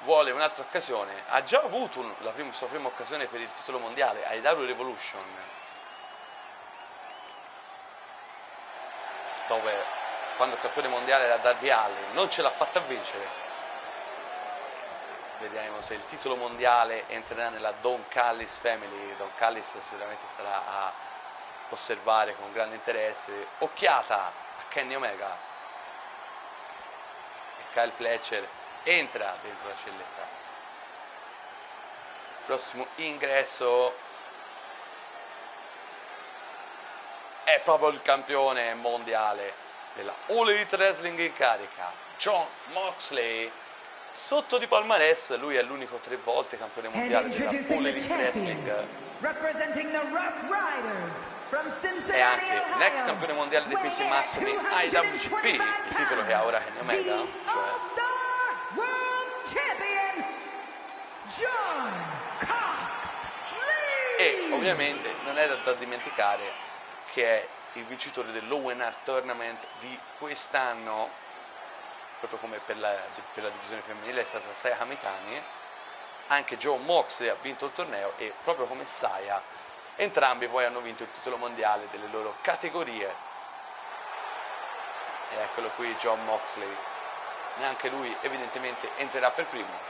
vuole un'altra occasione. Ha già avuto sua prima occasione per il titolo mondiale a AEW Revolution, dove quando il campione mondiale era Darby Allin non ce l'ha fatta vincere. Vediamo se il titolo mondiale entrerà nella Don Callis Family. Don Callis sicuramente sarà a osservare con grande interesse. Occhiata a Kenny Omega, e Kyle Fletcher entra dentro la celletta. Prossimo ingresso è proprio il campione mondiale della All Elite Wrestling in carica, Jon Moxley, sotto di palmarès lui è l'unico 3 volte campione And mondiale della introducing All the Elite champion, Wrestling representing the Rough Riders from Cincinnati, e anche Ohio, l'ex campione mondiale dei pesi massimi IWGP, il titolo che ha ora Kenny Omega, the All-Star World Champion, John Cox e Lee. ovviamente non è da dimenticare che è il vincitore dell'Owen Hart Tournament di quest'anno, proprio come per la divisione femminile è stata Saya Kamitani. Anche Jon Moxley ha vinto il torneo e proprio come Saya entrambi poi hanno vinto il titolo mondiale delle loro categorie. E eccolo qui Jon Moxley, neanche lui evidentemente entrerà per primo.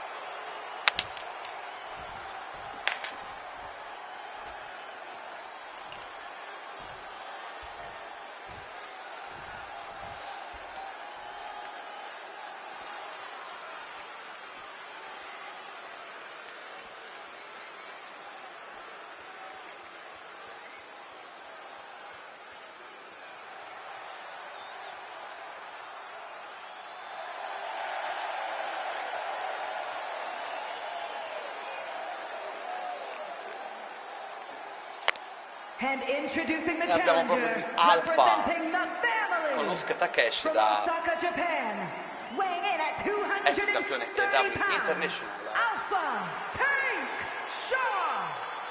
And introducing the E abbiamo proprio challenger, di Alpha representing the family, con Asuka Takeshi from da Osaka, Japan, weighing in at ex campione 230 AEW pounds, International, Alpha Tank Shaw.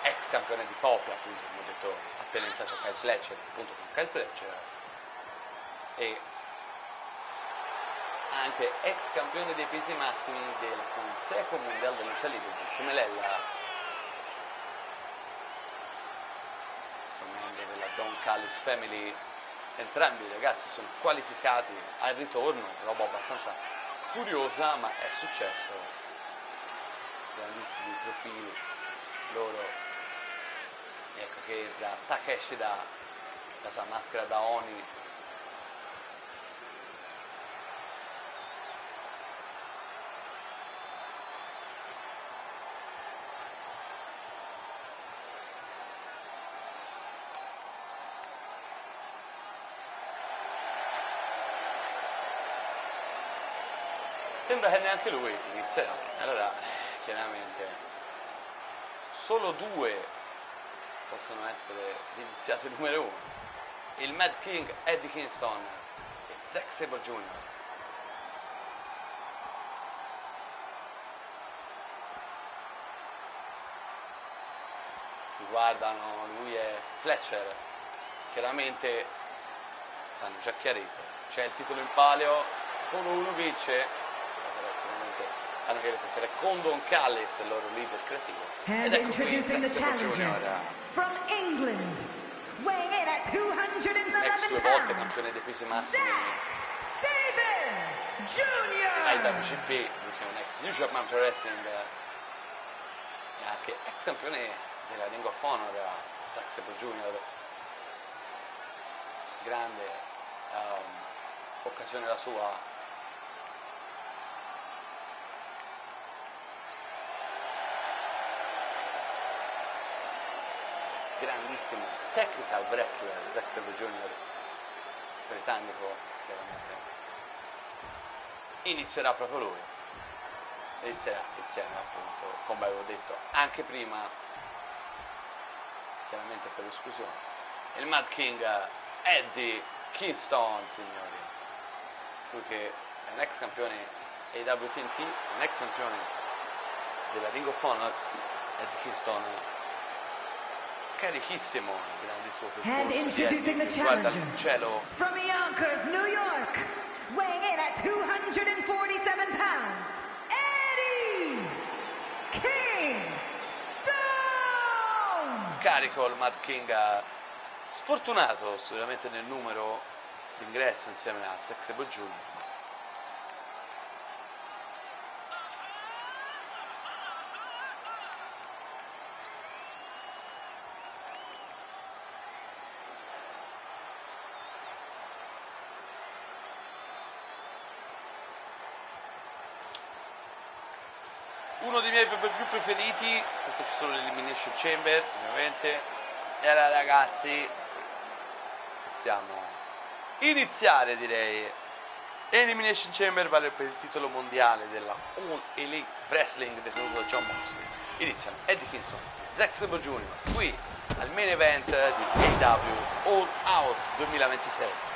ex campione di coppia, appunto, come ho detto, appena iniziato Kyle Fletcher, appunto con Kyle Fletcher, e anche ex campione dei pesi massimi del Consejo Mundial de Lucha Libre insieme a Lella, sono membri della Don Callis Family. Entrambi i ragazzi sono qualificati al ritorno, roba abbastanza curiosa, ma è successo. Grandissimi profili loro. Ecco che entra Takeshi da la sua maschera da Oni. Sembra che neanche lui inizierà, allora chiaramente solo 2 possono essere iniziati numero 1, il Mad King Eddie Kingston e Zack Sabre Jr. Si guardano, lui e Fletcher, chiaramente hanno già chiarito, c'è il titolo in palio, solo uno vince. Hanno chiarito che era con Don Callis, il loro leader creativo. And Ed ecco qui introducing the Zack Sabre challenger, Jr., from England, weighing in at 211 ex 2 volte pounds, campione dei pesi massimi Zack Sabre Jr. IWGP, lui che è un ex New Japan Pro Wrestling e anche ex campione della Ring of Honor, Zack Sabre Jr. Grande occasione la sua. Grandissimo technical wrestler Zack Sabre Jr., britannico, chiaramente. Inizierà proprio lui, inizierà insieme appunto, come avevo detto anche prima, chiaramente per l'esclusione, il Mad King Eddie Kingston, signori, lui che è un ex campione AWTNT, un ex campione della Ring of Honor. Eddie Kingston carichissimo, grandissimo And percorso, introducing the guarda il challenger, cielo, from Yonkers, New York, weighing in at 247 pounds, Eddie King Stone. carico il Mad King, sfortunato solamente nel numero d'ingresso insieme a Zack Sabre Jr. Uno dei miei più preferiti, perché ci sono l'Elimination Chamber ovviamente, e allora ragazzi possiamo iniziare, direi, Elimination Chamber vale per il titolo mondiale della All Elite Wrestling detenuto da Jon Moxley. Iniziano Eddie Kingston, Zack Sabre Jr. qui al main event di AEW All Out 2026.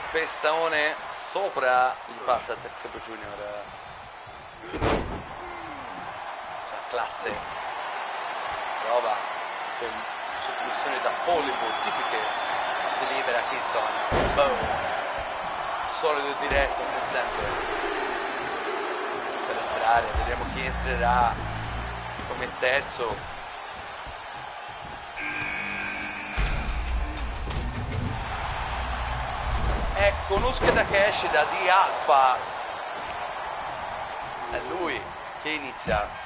Pestaone sopra gli passa Zack Sabre Jr. Classe, prova sottomissioni da Hollywood tipiche, si libera Kingston, boom, solido e diretto come sempre per entrare. Vedremo chi entrerà come terzo. Ecco, Nusuke Takeshi da D Alpha, è lui che inizia.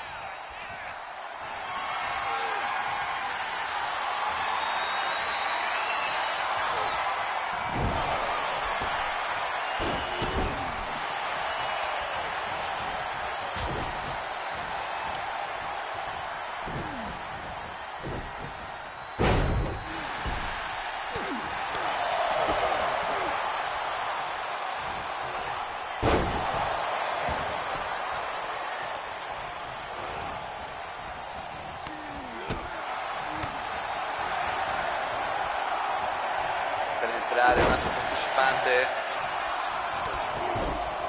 Un altro partecipante.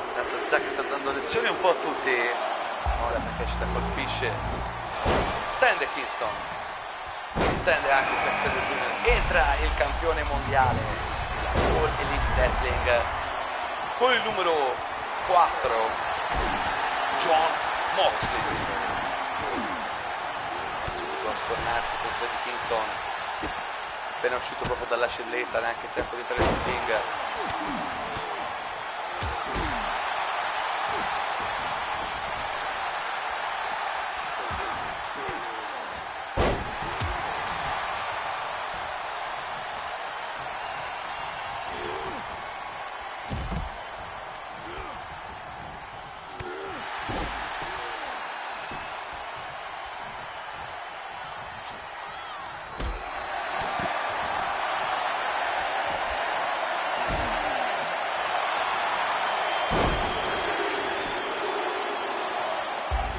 Intanto Zack sta dando lezioni un po' a tutti. Ora perché ci colpisce. Stende Kingston. Stende anche Zack Sabre Jr. Entra il campione mondiale della All Elite Wrestling con il numero 4 Jon Moxley. Subito a scornarsi contro di Kingston, appena uscito proprio dalla scelletta, neanche il tempo di entrare sul ring.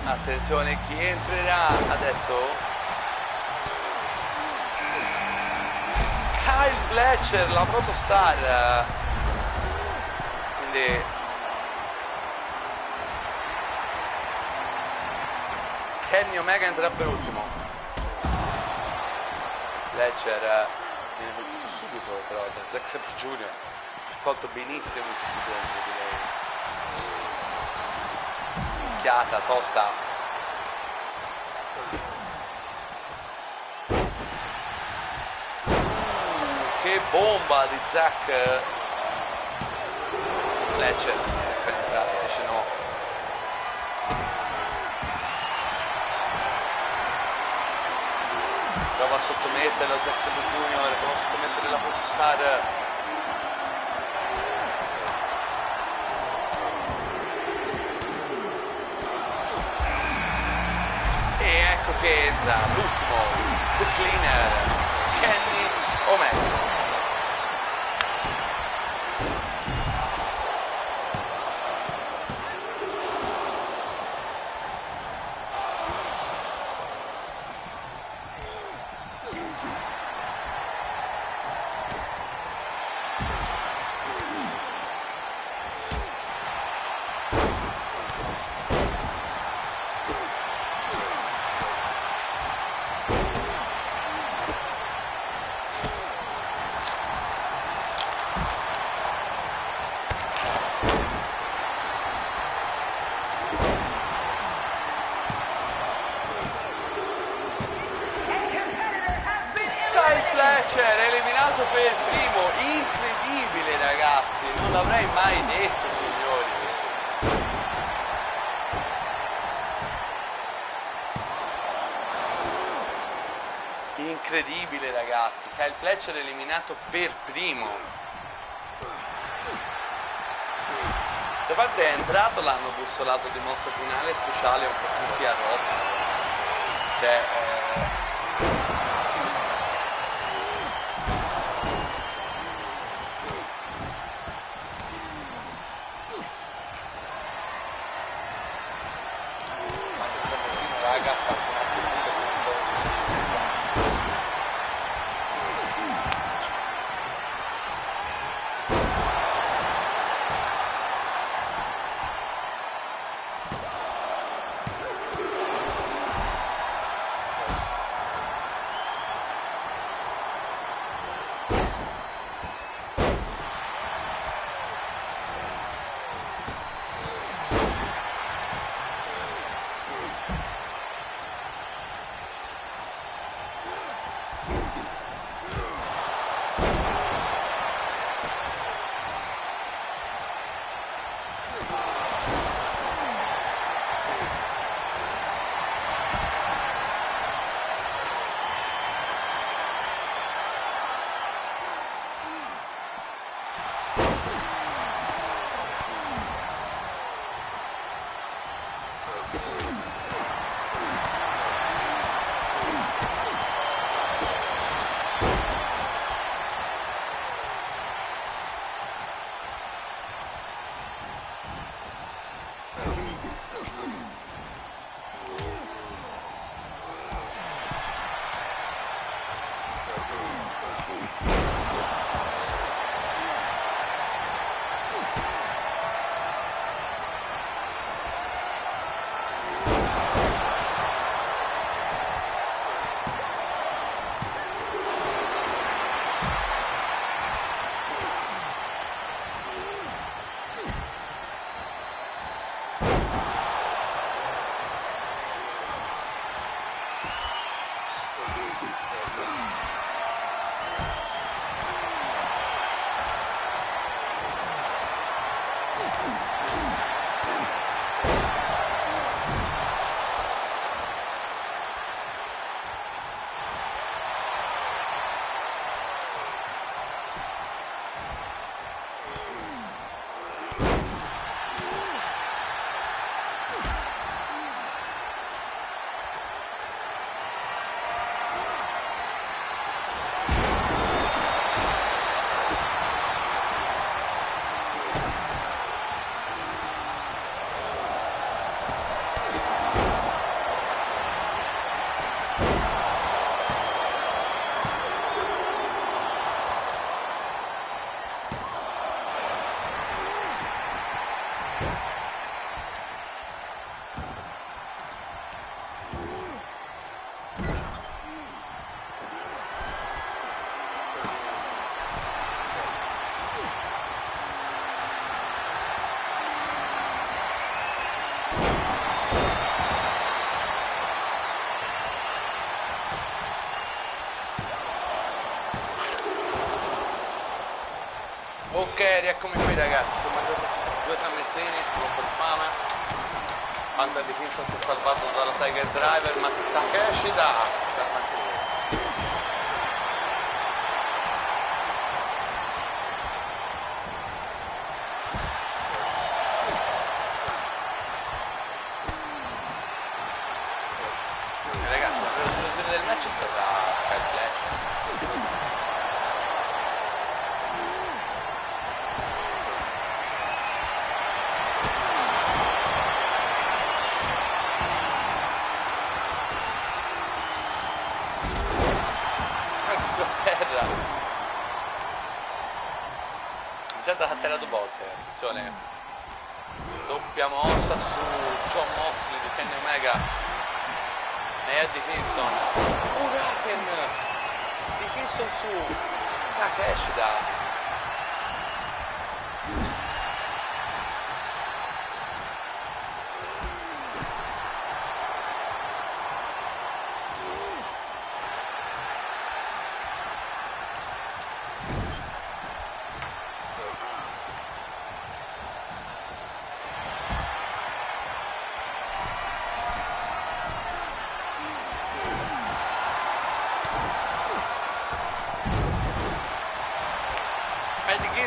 Attenzione, chi entrerà adesso? Kyle Fletcher, la protostar. Quindi Kenny Omega entrerà per ultimo. Fletcher viene colpito subito però da Zack Sabre Jr. Colto benissimo in questo secondo di lei. Occhiata tosta. Che bomba di Zack. Fletcher penetrato, invece no. Prova a sottometterlo Zack Sabre Jr., prova a sottomettere la protostar. Ecco che entra l'ultimo, The Cleaner, Kenny Omega. Fletcher eliminato per il primo, incredibile ragazzi, non l'avrei mai detto signori. Incredibile ragazzi, Kyle Fletcher eliminato per primo. Da parte è entrato, l'hanno bussolato di mossa finale speciale un po' tutti a rotta. Cioè, ma questo pochino raga ha fatto una partita con un po' Ok, rieccomi qui ragazzi, ho mangiato 2 tramezzini, ho un po' di fame. Hunter di Simpson si è salvato dalla Tiger Driver, ma Takeshi da... Ragazzi, la risoluzione del match è stata Kyle Fletcher. Terra. Già da atterrato botte, attenzione. Doppia mossa su John Moxley di Kenny Omega e Eddie Kingston. Hurricane di Kingston su Takeshita.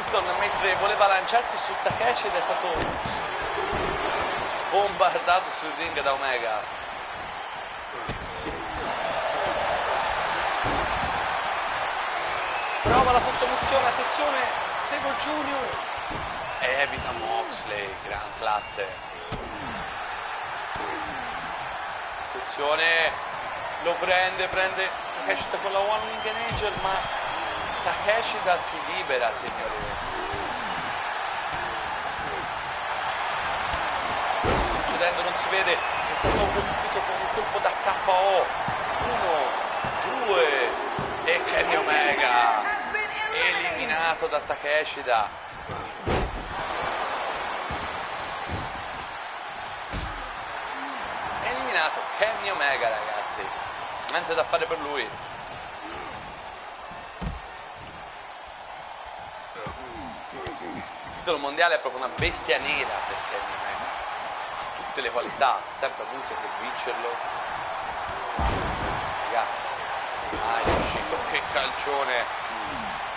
Kingston mentre voleva lanciarsi su Takeshi ed è stato bombardato sul ring da Omega. Prova la sottomissione, attenzione, Sabre Junior e evita Moxley, gran classe. Attenzione, lo prende Takeshita con la One Winged Angel, ma Takeshita si libera, signori. Succedendo, non si vede, è stato colpito con un colpo da KO. 1, 2 e Kenny Omega eliminato da Takeshita. Eliminato Kenny Omega, ragazzi. Niente da fare per lui. Il titolo mondiale è proprio una bestia nera per Kenny Omega. Ha tutte le qualità, sempre avuto per vincerlo. Ragazzi, è uscito, che calcione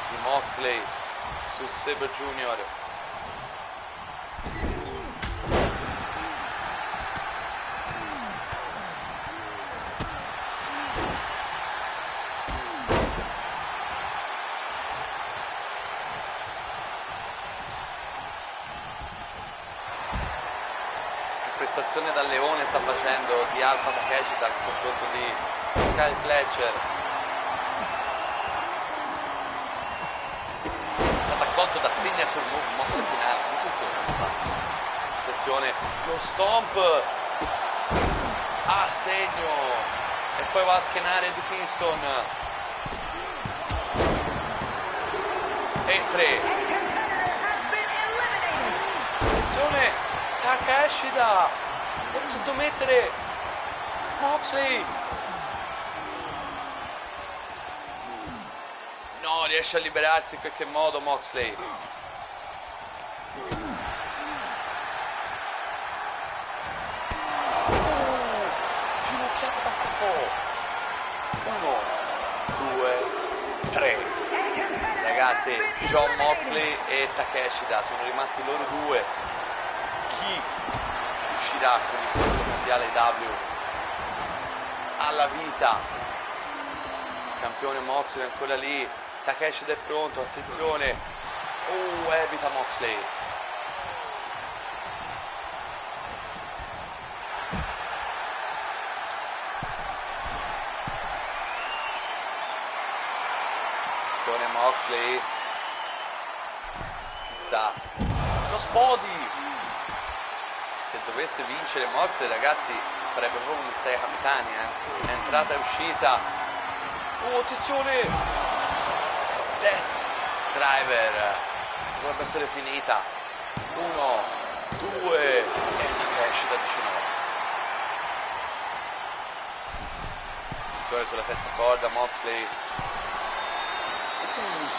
di Moxley su Sabre Junior. Prestazione da leone sta facendo di Alpha Takeshita al confronto di Kyle Fletcher. È stato accolto da signature move, mosse finali, tutto. Attenzione, lo stomp a segno e poi va a schienare di Kingston. E 3. Attenzione, Takeshita per sottomettere Moxley. No, riesce a liberarsi in qualche modo Moxley. Ginocchiata da capo. 1, 2, 3. Ragazzi, Jon Moxley e Takeshita sono rimasti loro due. Chi uscirà con il titolo mondiale W alla vita? Il campione Moxley è ancora lì, Takeshita è pronto, attenzione, evita Moxley. Attenzione Moxley, chissà, lo Spody. Se dovesse vincere Moxley, ragazzi, farebbe proprio un mistero capitani, entrata e uscita. Attenzione, Death Driver, dovrebbe essere finita. 1, 2 e Takeshita dice no. Attenzione sulla terza corda, Moxley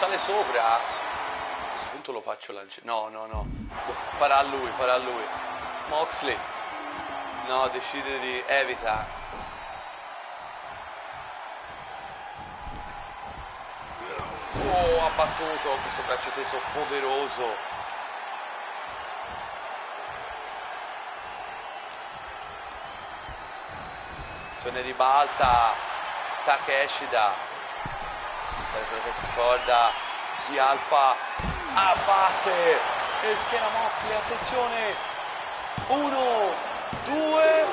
sale sopra. A questo punto lo faccio lanciare. No, farà lui. Moxley, no, decide di evita. Ha battuto questo braccio teso poderoso. Se ne ribalta Takeshita sulla terza corda di Alpha, abbatte e schiena Moxley, attenzione. 1, 2,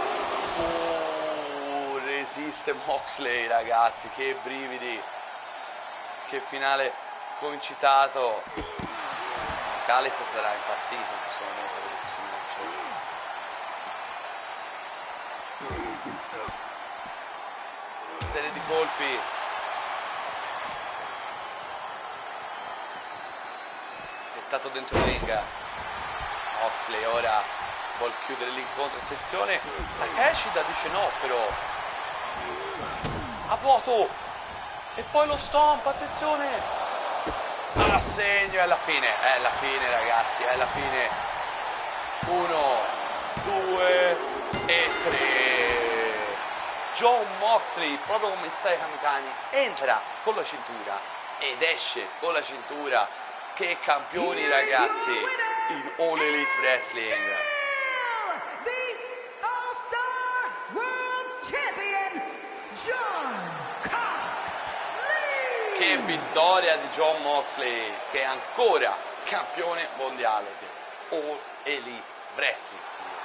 resiste Moxley, ragazzi, che brividi, che finale concitato. Callis sarà impazzito in questo momento per questo match. Serie di colpi. Gettato dentro il ring. Moxley ora vuol chiudere l'incontro, attenzione, Takeshita dice no, però a vuoto e poi lo stomp, attenzione, a segno, è la fine ragazzi, è la fine. 1, 2 e 3. Jon Moxley, proprio come Sai Kamikani, entra con la cintura ed esce con la cintura che campioni ragazzi in All Elite Wrestling. The All-Star World Champion, John Moxley! Che vittoria di John Moxley, che è ancora campione mondiale di All Elite Wrestling, signori.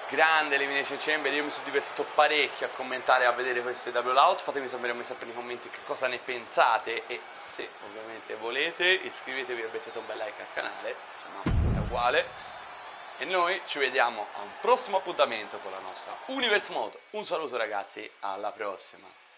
Grande Elimination Chamber, io mi sono divertito parecchio a commentare e a vedere questo AEW All Out. Fatemi sapere come sempre nei commenti che cosa ne pensate e se ovviamente volete iscrivetevi e mettete un bel like al canale, se no è uguale. E noi ci vediamo a un prossimo appuntamento con la nostra Universe Mode. Un saluto ragazzi, alla prossima!